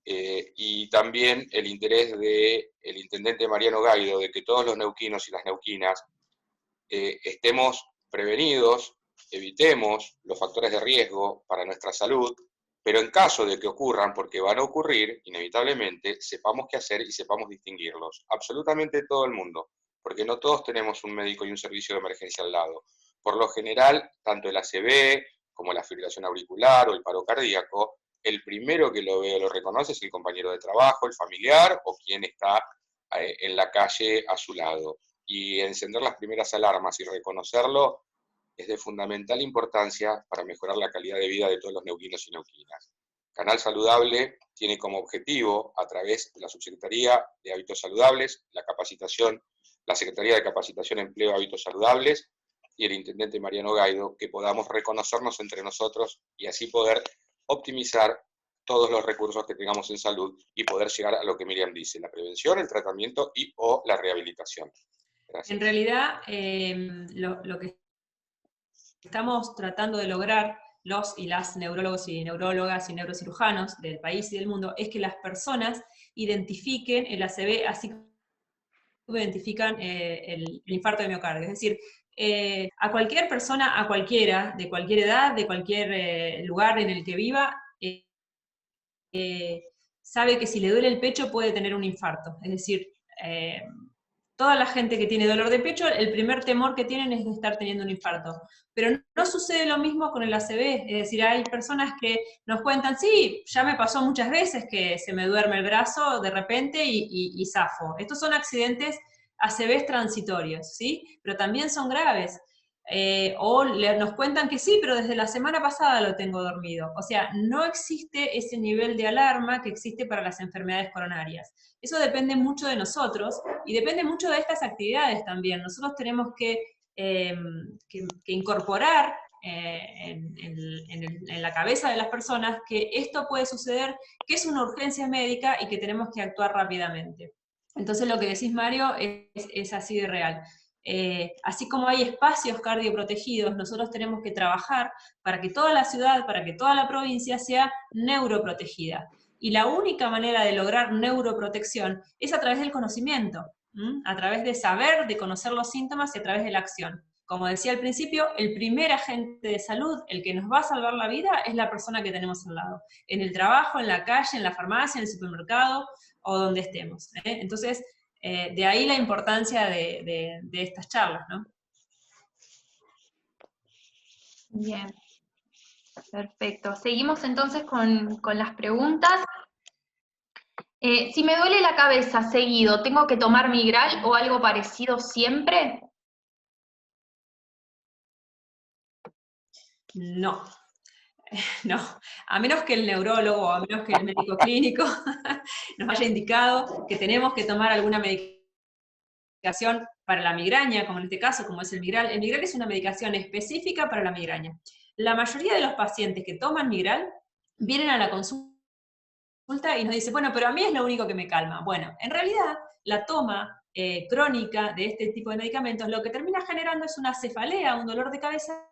y también el interés del intendente Mariano Gaido de que todos los neuquinos y las neuquinas estemos prevenidos, evitemos los factores de riesgo para nuestra salud, pero en caso de que ocurran, porque van a ocurrir inevitablemente, sepamos qué hacer y sepamos distinguirlos. Absolutamente todo el mundo, porque no todos tenemos un médico y un servicio de emergencia al lado. Por lo general, tanto el ACV como la fibrilación auricular o el paro cardíaco, el primero que lo ve o lo reconoce es el compañero de trabajo, el familiar o quien está en la calle a su lado. Y encender las primeras alarmas y reconocerlo es de fundamental importancia para mejorar la calidad de vida de todos los neuquinos y neuquinas. Canal Saludable tiene como objetivo, a través de la Subsecretaría de Hábitos Saludables, la capacitación, la Secretaría de Capacitación, Empleo, Hábitos Saludables y el Intendente Mariano Gaido, que podamos reconocernos entre nosotros y así poder optimizar todos los recursos que tengamos en salud y poder llegar a lo que Miriam dice, la prevención, el tratamiento y o la rehabilitación. Gracias. En realidad, lo que estamos tratando de lograr los y las neurólogos y neurólogas y neurocirujanos del país y del mundo es que las personas identifiquen el ACV así como identifican el infarto de miocardio. Es decir, a cualquier persona, a cualquiera, de cualquier edad, de cualquier lugar en el que viva, sabe que si le duele el pecho puede tener un infarto. Es decir, toda la gente que tiene dolor de pecho, el primer temor que tienen es de estar teniendo un infarto. Pero no sucede lo mismo con el ACV, es decir, hay personas que nos cuentan, sí, ya me pasó muchas veces que se me duerme el brazo de repente y zafo. Estos son accidentes ACVs transitorios, ¿sí? Pero también son graves. Nos cuentan que sí, pero desde la semana pasada lo tengo dormido. O sea, no existe ese nivel de alarma que existe para las enfermedades coronarias. Eso depende mucho de nosotros y depende mucho de estas actividades también. Nosotros tenemos que incorporar en la cabeza de las personas que esto puede suceder, que es una urgencia médica y que tenemos que actuar rápidamente. Entonces lo que decís, Mario, es así de real. Así como hay espacios cardioprotegidos, nosotros tenemos que trabajar para que toda la ciudad, para que toda la provincia sea neuroprotegida. Y la única manera de lograr neuroprotección es a través del conocimiento, a través de saber, de conocer los síntomas y a través de la acción. Como decía al principio, el primer agente de salud, el que nos va a salvar la vida, es la persona que tenemos al lado. En el trabajo, en la calle, en la farmacia, en el supermercado o donde estemos. Entonces, de ahí la importancia de estas charlas, ¿no? Bien, perfecto. Seguimos entonces con las preguntas. Si me duele la cabeza seguido, ¿tengo que tomar Migral o algo parecido siempre? No. No, a menos que el neurólogo, a menos que el médico clínico nos haya indicado que tenemos que tomar alguna medicación para la migraña, como en este caso, como es el Migral. El Migral es una medicación específica para la migraña. La mayoría de los pacientes que toman Migral vienen a la consulta y nos dicen, bueno, pero a mí es lo único que me calma. Bueno, en realidad, la toma crónica de este tipo de medicamentos lo que termina generando es una cefalea, un dolor de cabeza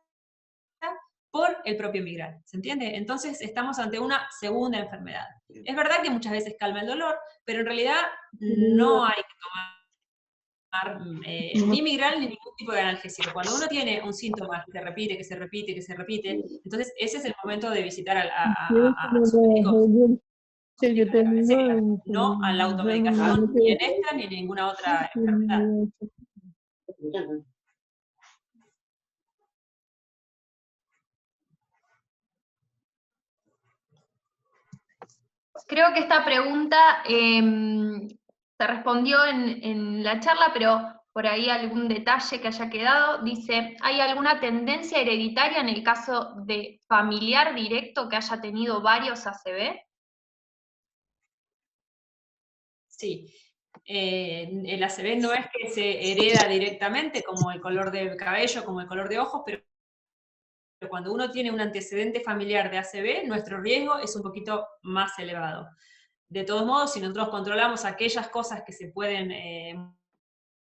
por el propio Migral, ¿se entiende? Entonces estamos ante una segunda enfermedad. Es verdad que muchas veces calma el dolor, pero en realidad no hay que tomar ni migral ni ningún tipo de analgésico. Cuando uno tiene un síntoma que se repite, que se repite, que se repite, entonces ese es el momento de visitar a su médico, no a la automedicación, ni en esta ni en ninguna otra enfermedad. Creo que esta pregunta se respondió en la charla, pero por ahí algún detalle que haya quedado. Dice, ¿hay alguna tendencia hereditaria en el caso de familiar directo que haya tenido varios ACV? Sí. El ACV no es que se hereda directamente, como el color del cabello, como el color de ojos, pero cuando uno tiene un antecedente familiar de ACV, nuestro riesgo es un poquito más elevado. De todos modos, si nosotros controlamos aquellas cosas que se pueden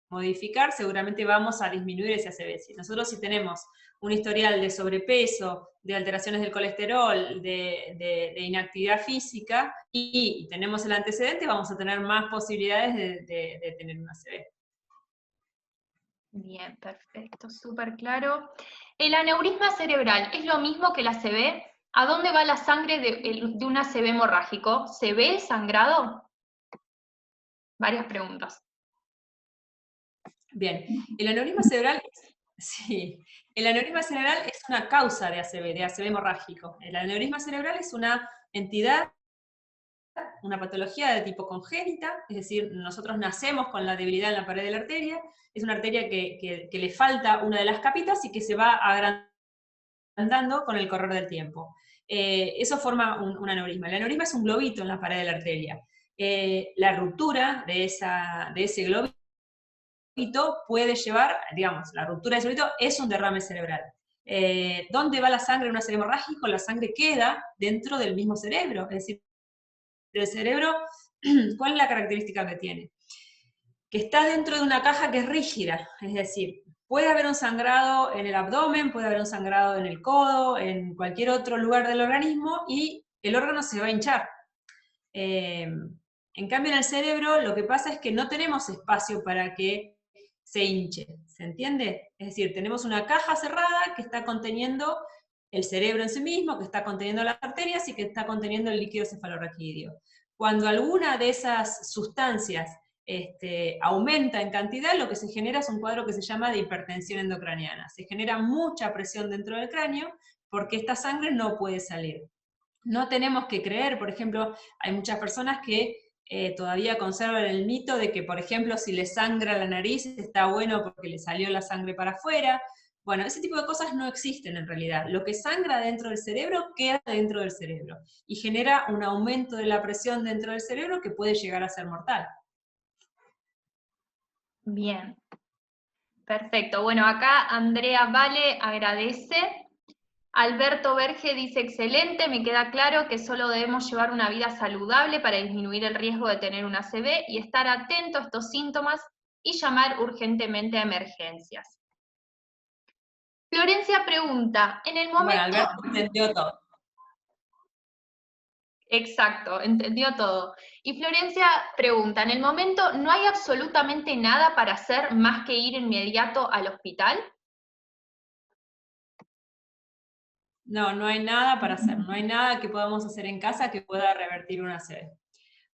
modificar, seguramente vamos a disminuir ese ACV. Si tenemos un historial de sobrepeso, de alteraciones del colesterol, de inactividad física, y tenemos el antecedente, vamos a tener más posibilidades de tener un ACV. Bien, perfecto, súper claro. ¿El aneurisma cerebral es lo mismo que el ACV? ¿A dónde va la sangre de un ACV hemorrágico? ¿Se ve el sangrado? Varias preguntas. Bien, el aneurisma cerebral, sí, el aneurisma cerebral es una causa de ACV hemorrágico. El aneurisma cerebral es una entidad, una patología de tipo congénita, es decir, nosotros nacemos con la debilidad en la pared de la arteria, es una arteria que le falta una de las capitas y que se va agrandando con el correr del tiempo. Eso forma un aneurisma. El aneurisma es un globito en la pared de la arteria. La ruptura de ese globito puede llevar, digamos, la ruptura de ese globito es un derrame cerebral. ¿Dónde va la sangre en un ACV hemorrágico? La sangre queda dentro del mismo cerebro, es decir, el cerebro, ¿cuál es la característica que tiene? Que está dentro de una caja que es rígida, es decir, puede haber un sangrado en el abdomen, puede haber un sangrado en el codo, en cualquier otro lugar del organismo, y el órgano se va a hinchar. En cambio, en el cerebro lo que pasa es que no tenemos espacio para que se hinche, ¿se entiende? Es decir, tenemos una caja cerrada que está conteniendo el cerebro en sí mismo, que está conteniendo las arterias y que está conteniendo el líquido cefalorraquídeo. Cuando alguna de esas sustancias aumenta en cantidad, lo que se genera es un cuadro que se llama de hipertensión endocraniana. Se genera mucha presión dentro del cráneo porque esta sangre no puede salir. No tenemos que creer, por ejemplo, hay muchas personas que todavía conservan el mito de que, por ejemplo, si le sangra la nariz está bueno porque le salió la sangre para afuera. Bueno, ese tipo de cosas no existen en realidad. Lo que sangra dentro del cerebro queda dentro del cerebro y genera un aumento de la presión dentro del cerebro que puede llegar a ser mortal. Bien, perfecto. Bueno, acá Andrea Vale agradece. Alberto Berge dice, excelente, me queda claro que solo debemos llevar una vida saludable para disminuir el riesgo de tener un ACV y estar atento a estos síntomas y llamar urgentemente a emergencias. Florencia pregunta, en el momento... Bueno, Alberto entendió todo. Exacto, entendió todo. Y Florencia pregunta, ¿en el momento no hay absolutamente nada para hacer más que ir inmediato al hospital? No, no hay nada para hacer, no hay nada que podamos hacer en casa que pueda revertir una ACV.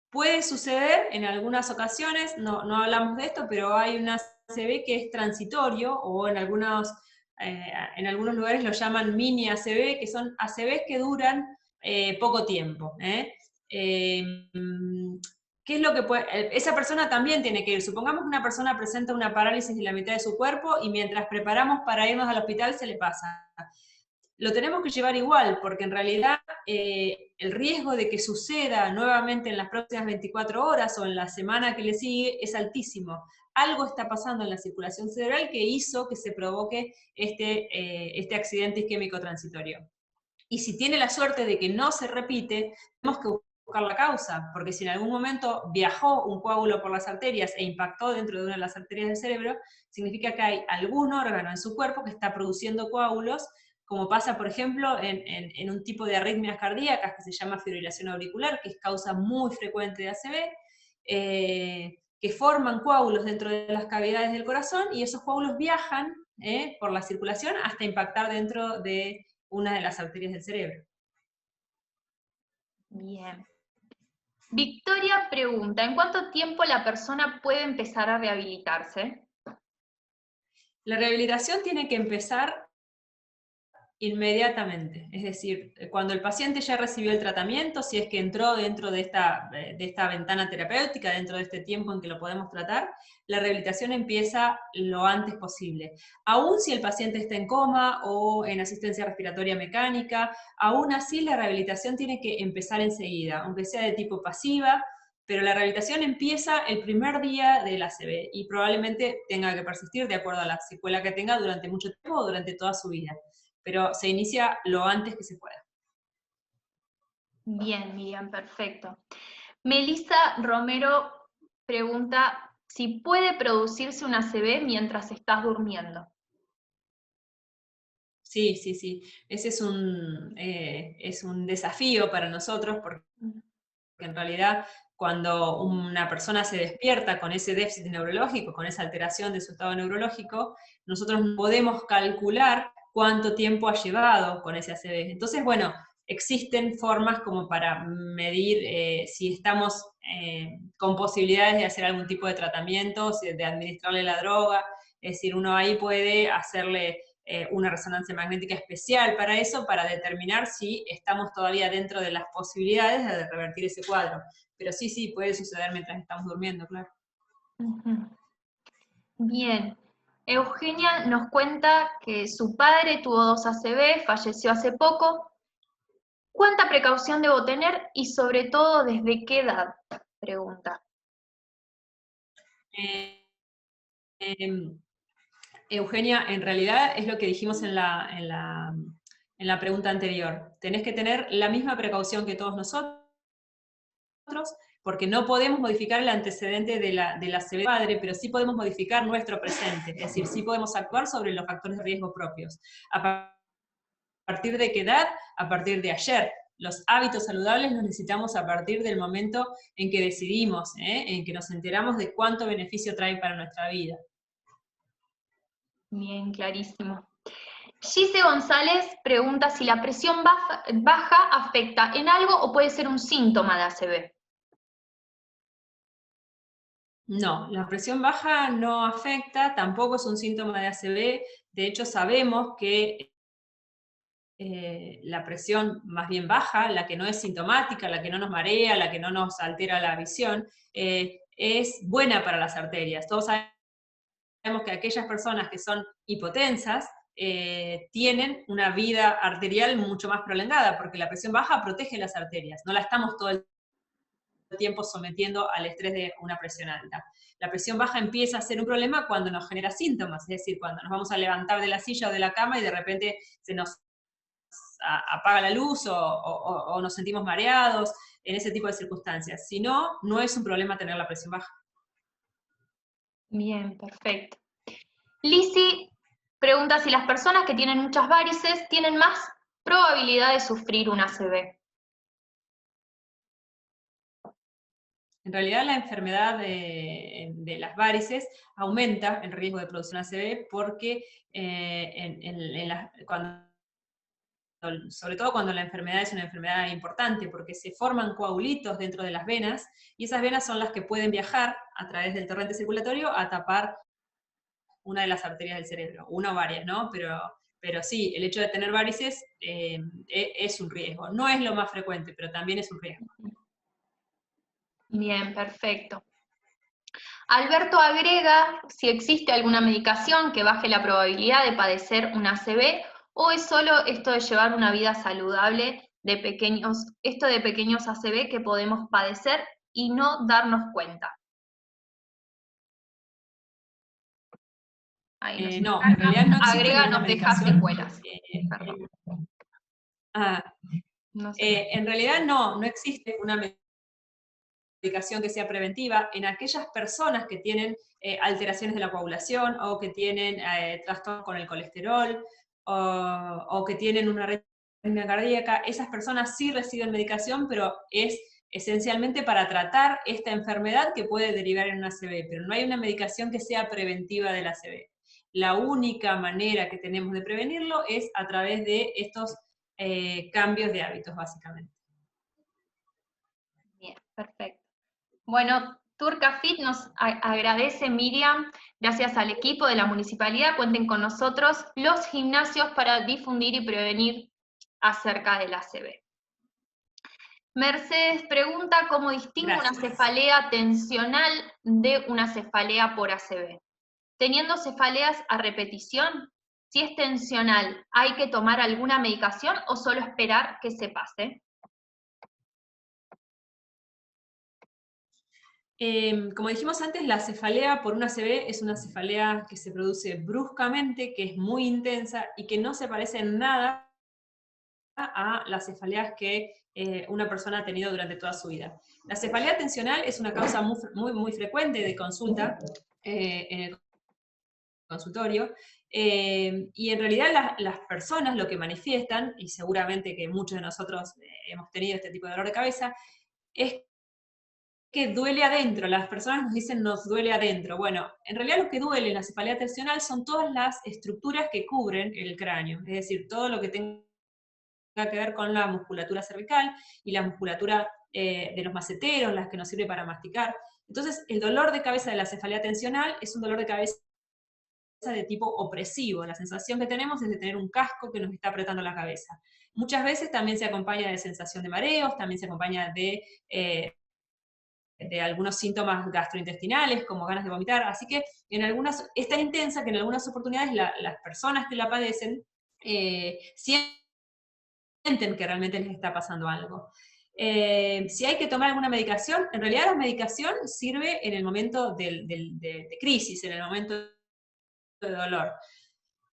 Puede suceder en algunas ocasiones, no hablamos de esto, pero hay una ACV que es transitorio, o en algunos lugares lo llaman mini ACV, que son ACVs que duran poco tiempo. ¿Qué es lo que puede? Esa persona también tiene que ir. Supongamos que una persona presenta una parálisis de la mitad de su cuerpo y mientras preparamos para irnos al hospital se le pasa. Lo tenemos que llevar igual, porque en realidad el riesgo de que suceda nuevamente en las próximas 24 horas o en la semana que le sigue es altísimo. Algo está pasando en la circulación cerebral que hizo que se provoque este accidente isquémico transitorio. Y si tiene la suerte de que no se repite, tenemos que buscar la causa, porque si en algún momento viajó un coágulo por las arterias e impactó dentro de una de las arterias del cerebro, significa que hay algún órgano en su cuerpo que está produciendo coágulos, como pasa, por ejemplo, en un tipo de arritmias cardíacas que se llama fibrilación auricular, que es causa muy frecuente de ACV. que forman coágulos dentro de las cavidades del corazón, y esos coágulos viajan por la circulación hasta impactar dentro de una de las arterias del cerebro. Bien. Victoria pregunta, ¿en cuánto tiempo la persona puede empezar a rehabilitarse? La rehabilitación tiene que empezar inmediatamente, es decir, cuando el paciente ya recibió el tratamiento, si es que entró dentro de esta ventana terapéutica, dentro de este tiempo en que lo podemos tratar, la rehabilitación empieza lo antes posible. Aún si el paciente está en coma o en asistencia respiratoria mecánica, aún así la rehabilitación tiene que empezar enseguida, aunque sea de tipo pasiva, pero la rehabilitación empieza el primer día del ACV y probablemente tenga que persistir de acuerdo a la secuela que tenga durante mucho tiempo o durante toda su vida. Pero se inicia lo antes que se pueda. Bien, Miriam, perfecto. Melissa Romero pregunta si puede producirse un ACV mientras estás durmiendo. Sí, sí, sí. Ese es un desafío para nosotros, porque en realidad cuando una persona se despierta con ese déficit neurológico, con esa alteración de su estado neurológico, nosotros no podemos calcular cuánto tiempo ha llevado con ese ACV. Entonces, bueno, existen formas como para medir si estamos con posibilidades de hacer algún tipo de tratamiento, de administrarle la droga, es decir, uno ahí puede hacerle una resonancia magnética especial para eso, para determinar si estamos todavía dentro de las posibilidades de revertir ese cuadro. Pero sí, sí, puede suceder mientras estamos durmiendo, claro. Bien. Eugenia nos cuenta que su padre tuvo 2 ACV, falleció hace poco. ¿Cuánta precaución debo tener y sobre todo desde qué edad? Pregunta. Eugenia, en realidad es lo que dijimos en la pregunta anterior. Tenés que tener la misma precaución que todos nosotros, porque no podemos modificar el antecedente de la ACV padre, pero sí podemos modificar nuestro presente, es decir, sí podemos actuar sobre los factores de riesgo propios. ¿A partir de qué edad? A partir de ayer. Los hábitos saludables los necesitamos a partir del momento en que decidimos, en que nos enteramos de cuánto beneficio trae para nuestra vida. Bien, clarísimo. Gise González pregunta si la presión baja afecta en algo o puede ser un síntoma de ACV. No, la presión baja no afecta, tampoco es un síntoma de ACV. De hecho, sabemos que la presión más bien baja, la que no es sintomática, la que no nos marea, la que no nos altera la visión, es buena para las arterias. Todos sabemos que aquellas personas que son hipotensas tienen una vida arterial mucho más prolongada, porque la presión baja protege las arterias, no la estamos todo el tiempo sometiendo al estrés de una presión alta. La presión baja empieza a ser un problema cuando nos genera síntomas, es decir, cuando nos vamos a levantar de la silla o de la cama y de repente se nos apaga la luz o nos sentimos mareados, en ese tipo de circunstancias. Si no, no es un problema tener la presión baja. Bien, perfecto. Lizzy pregunta si las personas que tienen muchas varices tienen más probabilidad de sufrir un ACV. En realidad la enfermedad de las varices aumenta el riesgo de producir un ACV porque sobre todo cuando la enfermedad es una enfermedad importante, porque se forman coagulitos dentro de las venas, y esas venas son las que pueden viajar a través del torrente circulatorio a tapar una de las arterias del cerebro, una o varias, ¿no? Pero sí, el hecho de tener varices es un riesgo. No es lo más frecuente, pero también es un riesgo. Bien, perfecto. Alberto agrega si existe alguna medicación que baje la probabilidad de padecer un ACV o es solo esto de llevar una vida saludable de pequeños ACV que podemos padecer y no darnos cuenta. Ahí no, en realidad no existe agrega, ninguna nos deja medicación. secuelas. No sé. En realidad no existe una medicación que sea preventiva en aquellas personas que tienen alteraciones de la coagulación o que tienen trastornos con el colesterol o que tienen una arritmia cardíaca. Esas personas sí reciben medicación, pero es esencialmente para tratar esta enfermedad que puede derivar en una ACV, pero no hay una medicación que sea preventiva de la ACV. La única manera que tenemos de prevenirlo es a través de estos cambios de hábitos, básicamente. Bien, perfecto. Bueno, Turcafit nos agradece, Miriam, gracias al equipo de la municipalidad, cuenten con nosotros los gimnasios para difundir y prevenir acerca de la ACV. Mercedes pregunta cómo distingo una cefalea tensional de una cefalea por ACV. Teniendo cefaleas a repetición, si es tensional, ¿hay que tomar alguna medicación o solo esperar que se pase? Como dijimos antes, la cefalea por una ACV es una cefalea que se produce bruscamente, que es muy intensa y que no se parece en nada a las cefaleas que una persona ha tenido durante toda su vida. La cefalea tensional es una causa muy frecuente de consulta en el consultorio, y en realidad las personas lo que manifiestan, y seguramente que muchos de nosotros hemos tenido este tipo de dolor de cabeza, es que duele adentro. Las personas nos dicen nos duele adentro. Bueno, en realidad lo que duele en la cefalea tensional son todas las estructuras que cubren el cráneo, es decir, todo lo que tenga que ver con la musculatura cervical y la musculatura de los maceteros, las que nos sirve para masticar. Entonces, el dolor de cabeza de la cefalea tensional es un dolor de cabeza de tipo opresivo. La sensación que tenemos es de tener un casco que nos está apretando la cabeza. Muchas veces también se acompaña de sensación de mareos, también se acompaña de algunos síntomas gastrointestinales, como ganas de vomitar. Así que es tan intensa que en algunas oportunidades las personas que la padecen sienten que realmente les está pasando algo. Si hay que tomar alguna medicación, en realidad la medicación sirve en el momento de crisis, en el momento de dolor.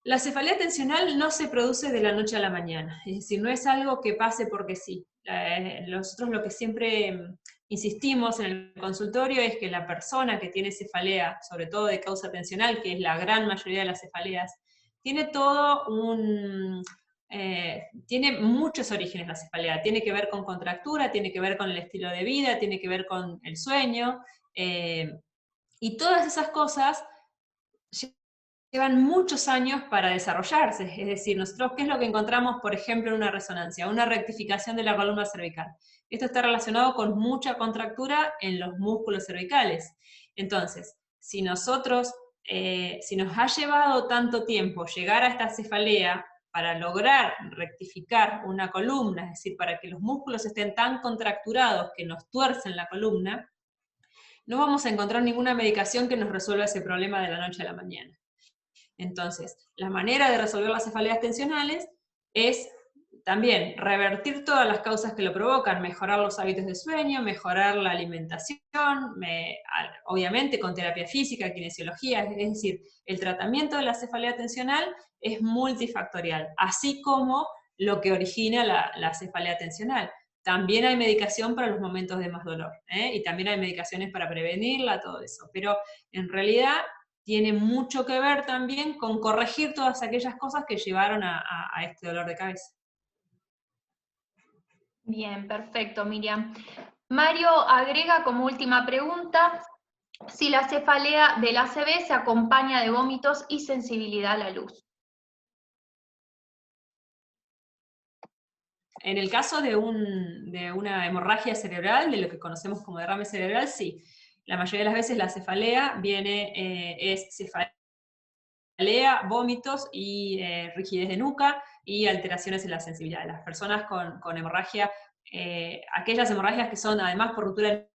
La cefalea tensional no se produce de la noche a la mañana, es decir, no es algo que pase porque sí. Nosotros lo que siempre insistimos en el consultorio es que la persona que tiene cefalea, sobre todo de causa tensional, que es la gran mayoría de las cefaleas, tiene tiene muchos orígenes la cefalea, tiene que ver con contractura, tiene que ver con el estilo de vida, tiene que ver con el sueño, y todas esas cosas llevan muchos años para desarrollarse. Es decir, nosotros, ¿qué es lo que encontramos, por ejemplo, en una resonancia? Una rectificación de la columna cervical. Esto está relacionado con mucha contractura en los músculos cervicales. Entonces, si nos ha llevado tanto tiempo llegar a esta cefalea para lograr rectificar una columna, es decir, para que los músculos estén tan contracturados que nos tuercen la columna, no vamos a encontrar ninguna medicación que nos resuelva ese problema de la noche a la mañana. Entonces, la manera de resolver las cefaleas tensionales es también revertir todas las causas que lo provocan, mejorar los hábitos de sueño, mejorar la alimentación, obviamente con terapia física, kinesiología, es decir, el tratamiento de la cefalea tensional es multifactorial, así como lo que origina la cefalea tensional. También hay medicación para los momentos de más dolor, y también hay medicaciones para prevenirla, todo eso, pero en realidad tiene mucho que ver también con corregir todas aquellas cosas que llevaron a este dolor de cabeza. Bien, perfecto, Miriam. Mario agrega como última pregunta si la cefalea del ACV se acompaña de vómitos y sensibilidad a la luz. En el caso de una hemorragia cerebral, de lo que conocemos como derrame cerebral, sí. La mayoría de las veces la cefalea es cefalea, vómitos y rigidez de nuca y alteraciones en la sensibilidad. Las personas con hemorragia, aquellas hemorragias que son además por ruptura del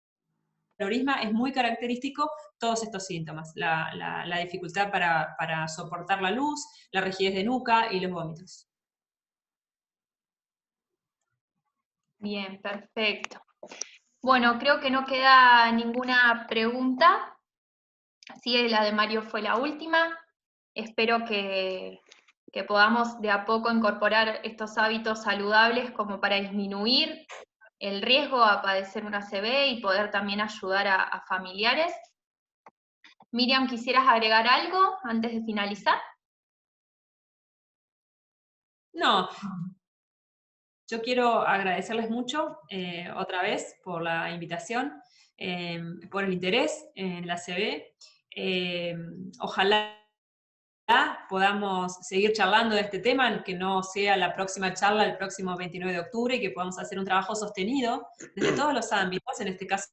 aneurisma, es muy característico todos estos síntomas, la dificultad para soportar la luz, la rigidez de nuca y los vómitos. Bien, perfecto. Bueno, creo que no queda ninguna pregunta. Sí, la de Mario fue la última. Espero que podamos de a poco incorporar estos hábitos saludables como para disminuir el riesgo a padecer una ACV y poder también ayudar a familiares. Miriam, ¿quisieras agregar algo antes de finalizar? No, yo quiero agradecerles mucho otra vez por la invitación, por el interés en la ACB. Ojalá podamos seguir charlando de este tema, que no sea la próxima charla el próximo 29 de octubre, y que podamos hacer un trabajo sostenido desde todos los ámbitos, en este caso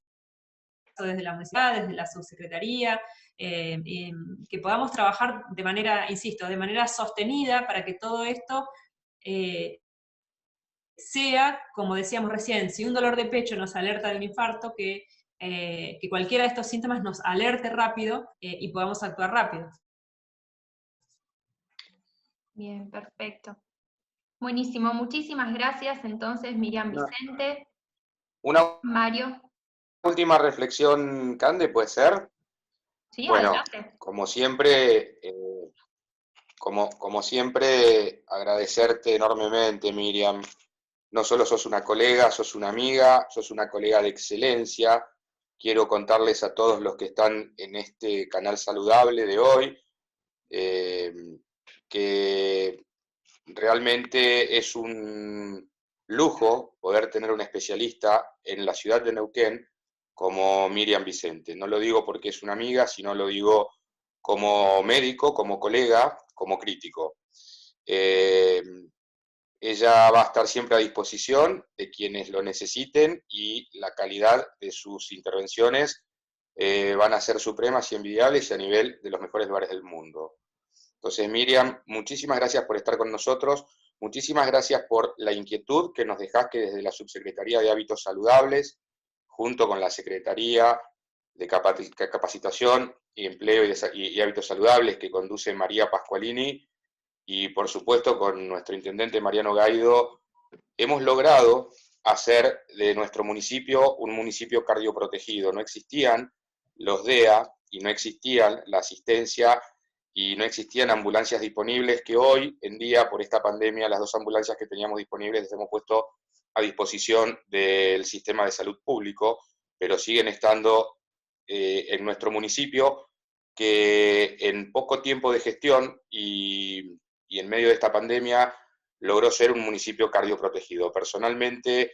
desde la municipalidad, desde la subsecretaría, que podamos trabajar de manera, insisto, de manera sostenida para que todo esto sea, como decíamos recién, si un dolor de pecho nos alerta de un infarto, que cualquiera de estos síntomas nos alerte rápido y podamos actuar rápido. Bien, perfecto. Buenísimo, muchísimas gracias entonces, Miriam Vicente. Una Mario. última reflexión, Cande, ¿puede ser? Sí, Bueno, adelante. como siempre, agradecerte enormemente, Miriam. No solo sos una colega, sos una amiga, sos una colega de excelencia. Quiero contarles a todos los que están en este canal saludable de hoy que realmente es un lujo poder tener un especialista en la ciudad de Neuquén como Miriam Vicente. No lo digo porque es una amiga, sino lo digo como médico, como colega, como crítico. Ella va a estar siempre a disposición de quienes lo necesiten y la calidad de sus intervenciones van a ser supremas y envidiables y a nivel de los mejores lugares del mundo. Entonces, Miriam, muchísimas gracias por estar con nosotros, muchísimas gracias por la inquietud que nos dejaste desde la Subsecretaría de Hábitos Saludables, junto con la Secretaría de Capacitación y Empleo y Hábitos Saludables que conduce María Pascualini, y por supuesto con nuestro intendente Mariano Gaido, hemos logrado hacer de nuestro municipio un municipio cardioprotegido. No existían los DEA y no existían la asistencia y no existían ambulancias disponibles, que hoy en día, por esta pandemia, las 2 ambulancias que teníamos disponibles las hemos puesto a disposición del sistema de salud público, pero siguen estando en nuestro municipio, que en poco tiempo de gestión y en medio de esta pandemia logró ser un municipio cardioprotegido. Personalmente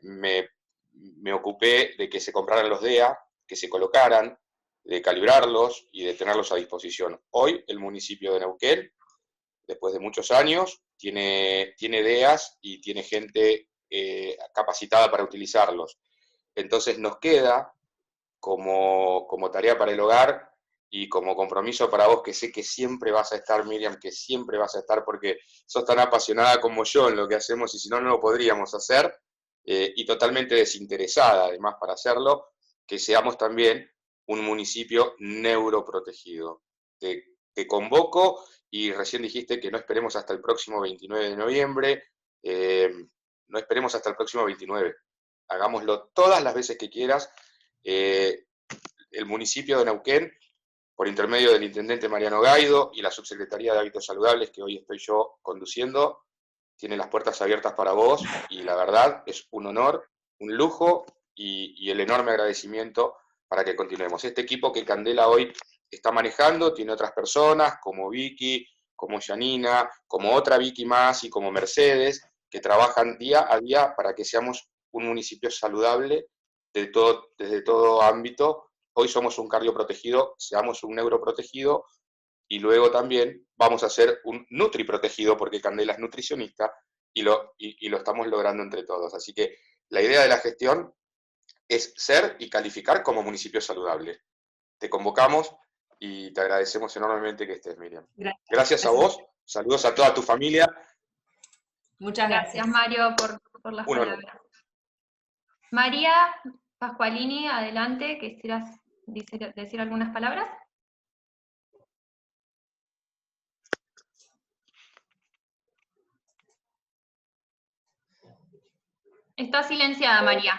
me ocupé de que se compraran los DEA, que se colocaran, de calibrarlos y de tenerlos a disposición. Hoy el municipio de Neuquén, después de muchos años, tiene DEAs y tiene gente capacitada para utilizarlos. Entonces nos queda como tarea para el hogar y como compromiso para vos, que sé que siempre vas a estar, Miriam, que siempre vas a estar, porque sos tan apasionada como yo en lo que hacemos, y si no, no lo podríamos hacer, y totalmente desinteresada, además, para hacerlo, que seamos también un municipio neuroprotegido. Te convoco, y recién dijiste que no esperemos hasta el próximo 29 de noviembre, no esperemos hasta el próximo 29, hagámoslo todas las veces que quieras. El municipio de Neuquén, por intermedio del intendente Mariano Gaido y la Subsecretaría de Hábitos Saludables, que hoy estoy yo conduciendo, tiene las puertas abiertas para vos, y la verdad es un honor, un lujo y el enorme agradecimiento para que continuemos. Este equipo que Candela hoy está manejando tiene otras personas como Vicky, como Janina, como otra Vicky más y como Mercedes, que trabajan día a día para que seamos un municipio saludable desde todo ámbito. Hoy somos un cardioprotegido, seamos un neuroprotegido, y luego también vamos a ser un nutriprotegido, porque Candela es nutricionista, y lo estamos logrando entre todos. Así que la idea de la gestión es ser y calificar como municipio saludable. Te convocamos y te agradecemos enormemente que estés, Miriam. Gracias a vos, saludos a toda tu familia. Muchas gracias. Gracias, Mario, por las palabras. María Pascualini, adelante, ¿quisieras decir algunas palabras? Está silenciada, María.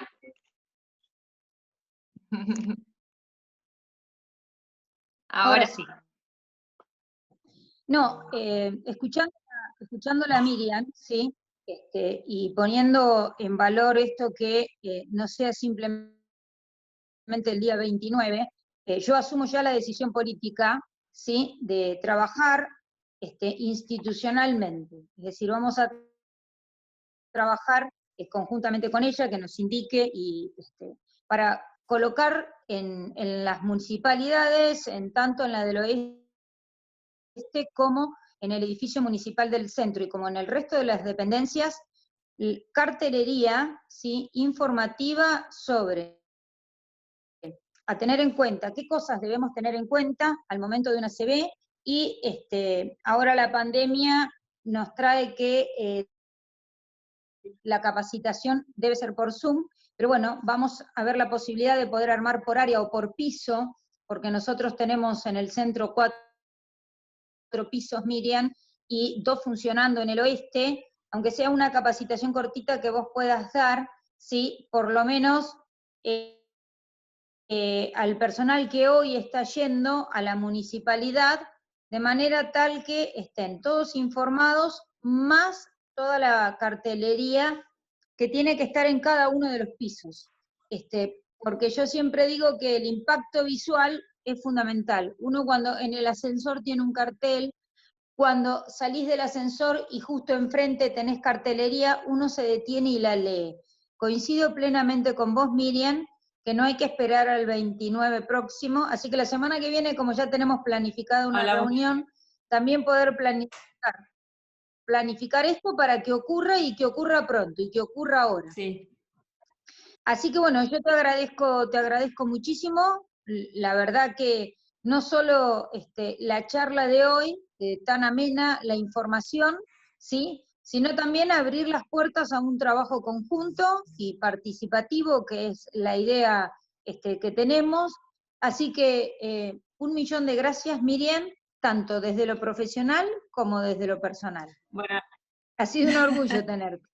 Ahora sí. No, escuchándola a Miriam, ¿sí? Y poniendo en valor esto que no sea simplemente el día 29, yo asumo ya la decisión política, ¿sí? De trabajar institucionalmente. Es decir, vamos a trabajar conjuntamente con ella, que nos indique, y para colocar en las municipalidades, tanto en la del oeste como en el edificio municipal del centro, y como en el resto de las dependencias, cartelería, ¿sí?, informativa sobre a tener en cuenta, qué cosas debemos tener en cuenta al momento de una CB, y ahora la pandemia nos trae que la capacitación debe ser por Zoom, pero bueno, vamos a ver la posibilidad de poder armar por área o por piso, porque nosotros tenemos en el centro 4 pisos, Miriam, y 2 funcionando en el oeste, aunque sea una capacitación cortita que vos puedas dar, ¿sí?, por lo menos al personal que hoy está yendo a la municipalidad, de manera tal que estén todos informados, más toda la cartelería que tiene que estar en cada uno de los pisos. Porque yo siempre digo que el impacto visual es fundamental. Uno cuando en el ascensor tiene un cartel, cuando salís del ascensor y justo enfrente tenés cartelería, uno se detiene y la lee. Coincido plenamente con vos, Miriam, que no hay que esperar al 29 próximo, así que la semana que viene, como ya tenemos planificada una reunión, también poder planificar esto para que ocurra, y que ocurra pronto, y que ocurra ahora. Sí. Así que bueno, yo te agradezco muchísimo, la verdad que no solo la charla de hoy, tan amena, la información, ¿sí?, sino también abrir las puertas a un trabajo conjunto y participativo, que es la idea que tenemos. Así que 1.000.000 de gracias, Miriam, tanto desde lo profesional como desde lo personal. Bueno. Ha sido un orgullo tenerte.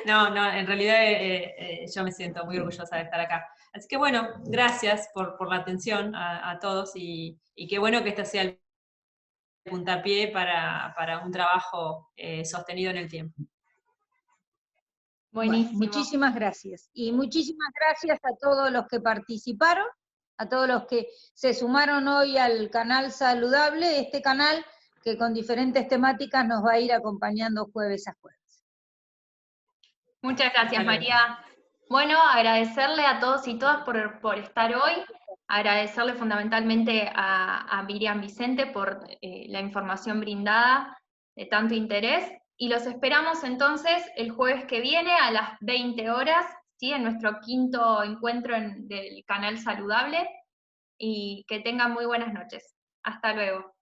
No, en realidad yo me siento muy orgullosa de estar acá. Así que bueno, gracias por la atención a todos, y qué bueno que este sea el puntapié para un trabajo sostenido en el tiempo. Buenísimo. Bueno, muchísimas gracias. Y muchísimas gracias a todos los que participaron, a todos los que se sumaron hoy al canal Saludable, este canal que con diferentes temáticas nos va a ir acompañando jueves a jueves. Muchas gracias, María. Bueno, agradecerle a todos y todas por estar hoy, agradecerle fundamentalmente a Miriam Vicente por la información brindada de tanto interés, y los esperamos entonces el jueves que viene a las 20 horas, ¿sí?, en nuestro 5º encuentro del canal Saludable, y que tengan muy buenas noches. Hasta luego.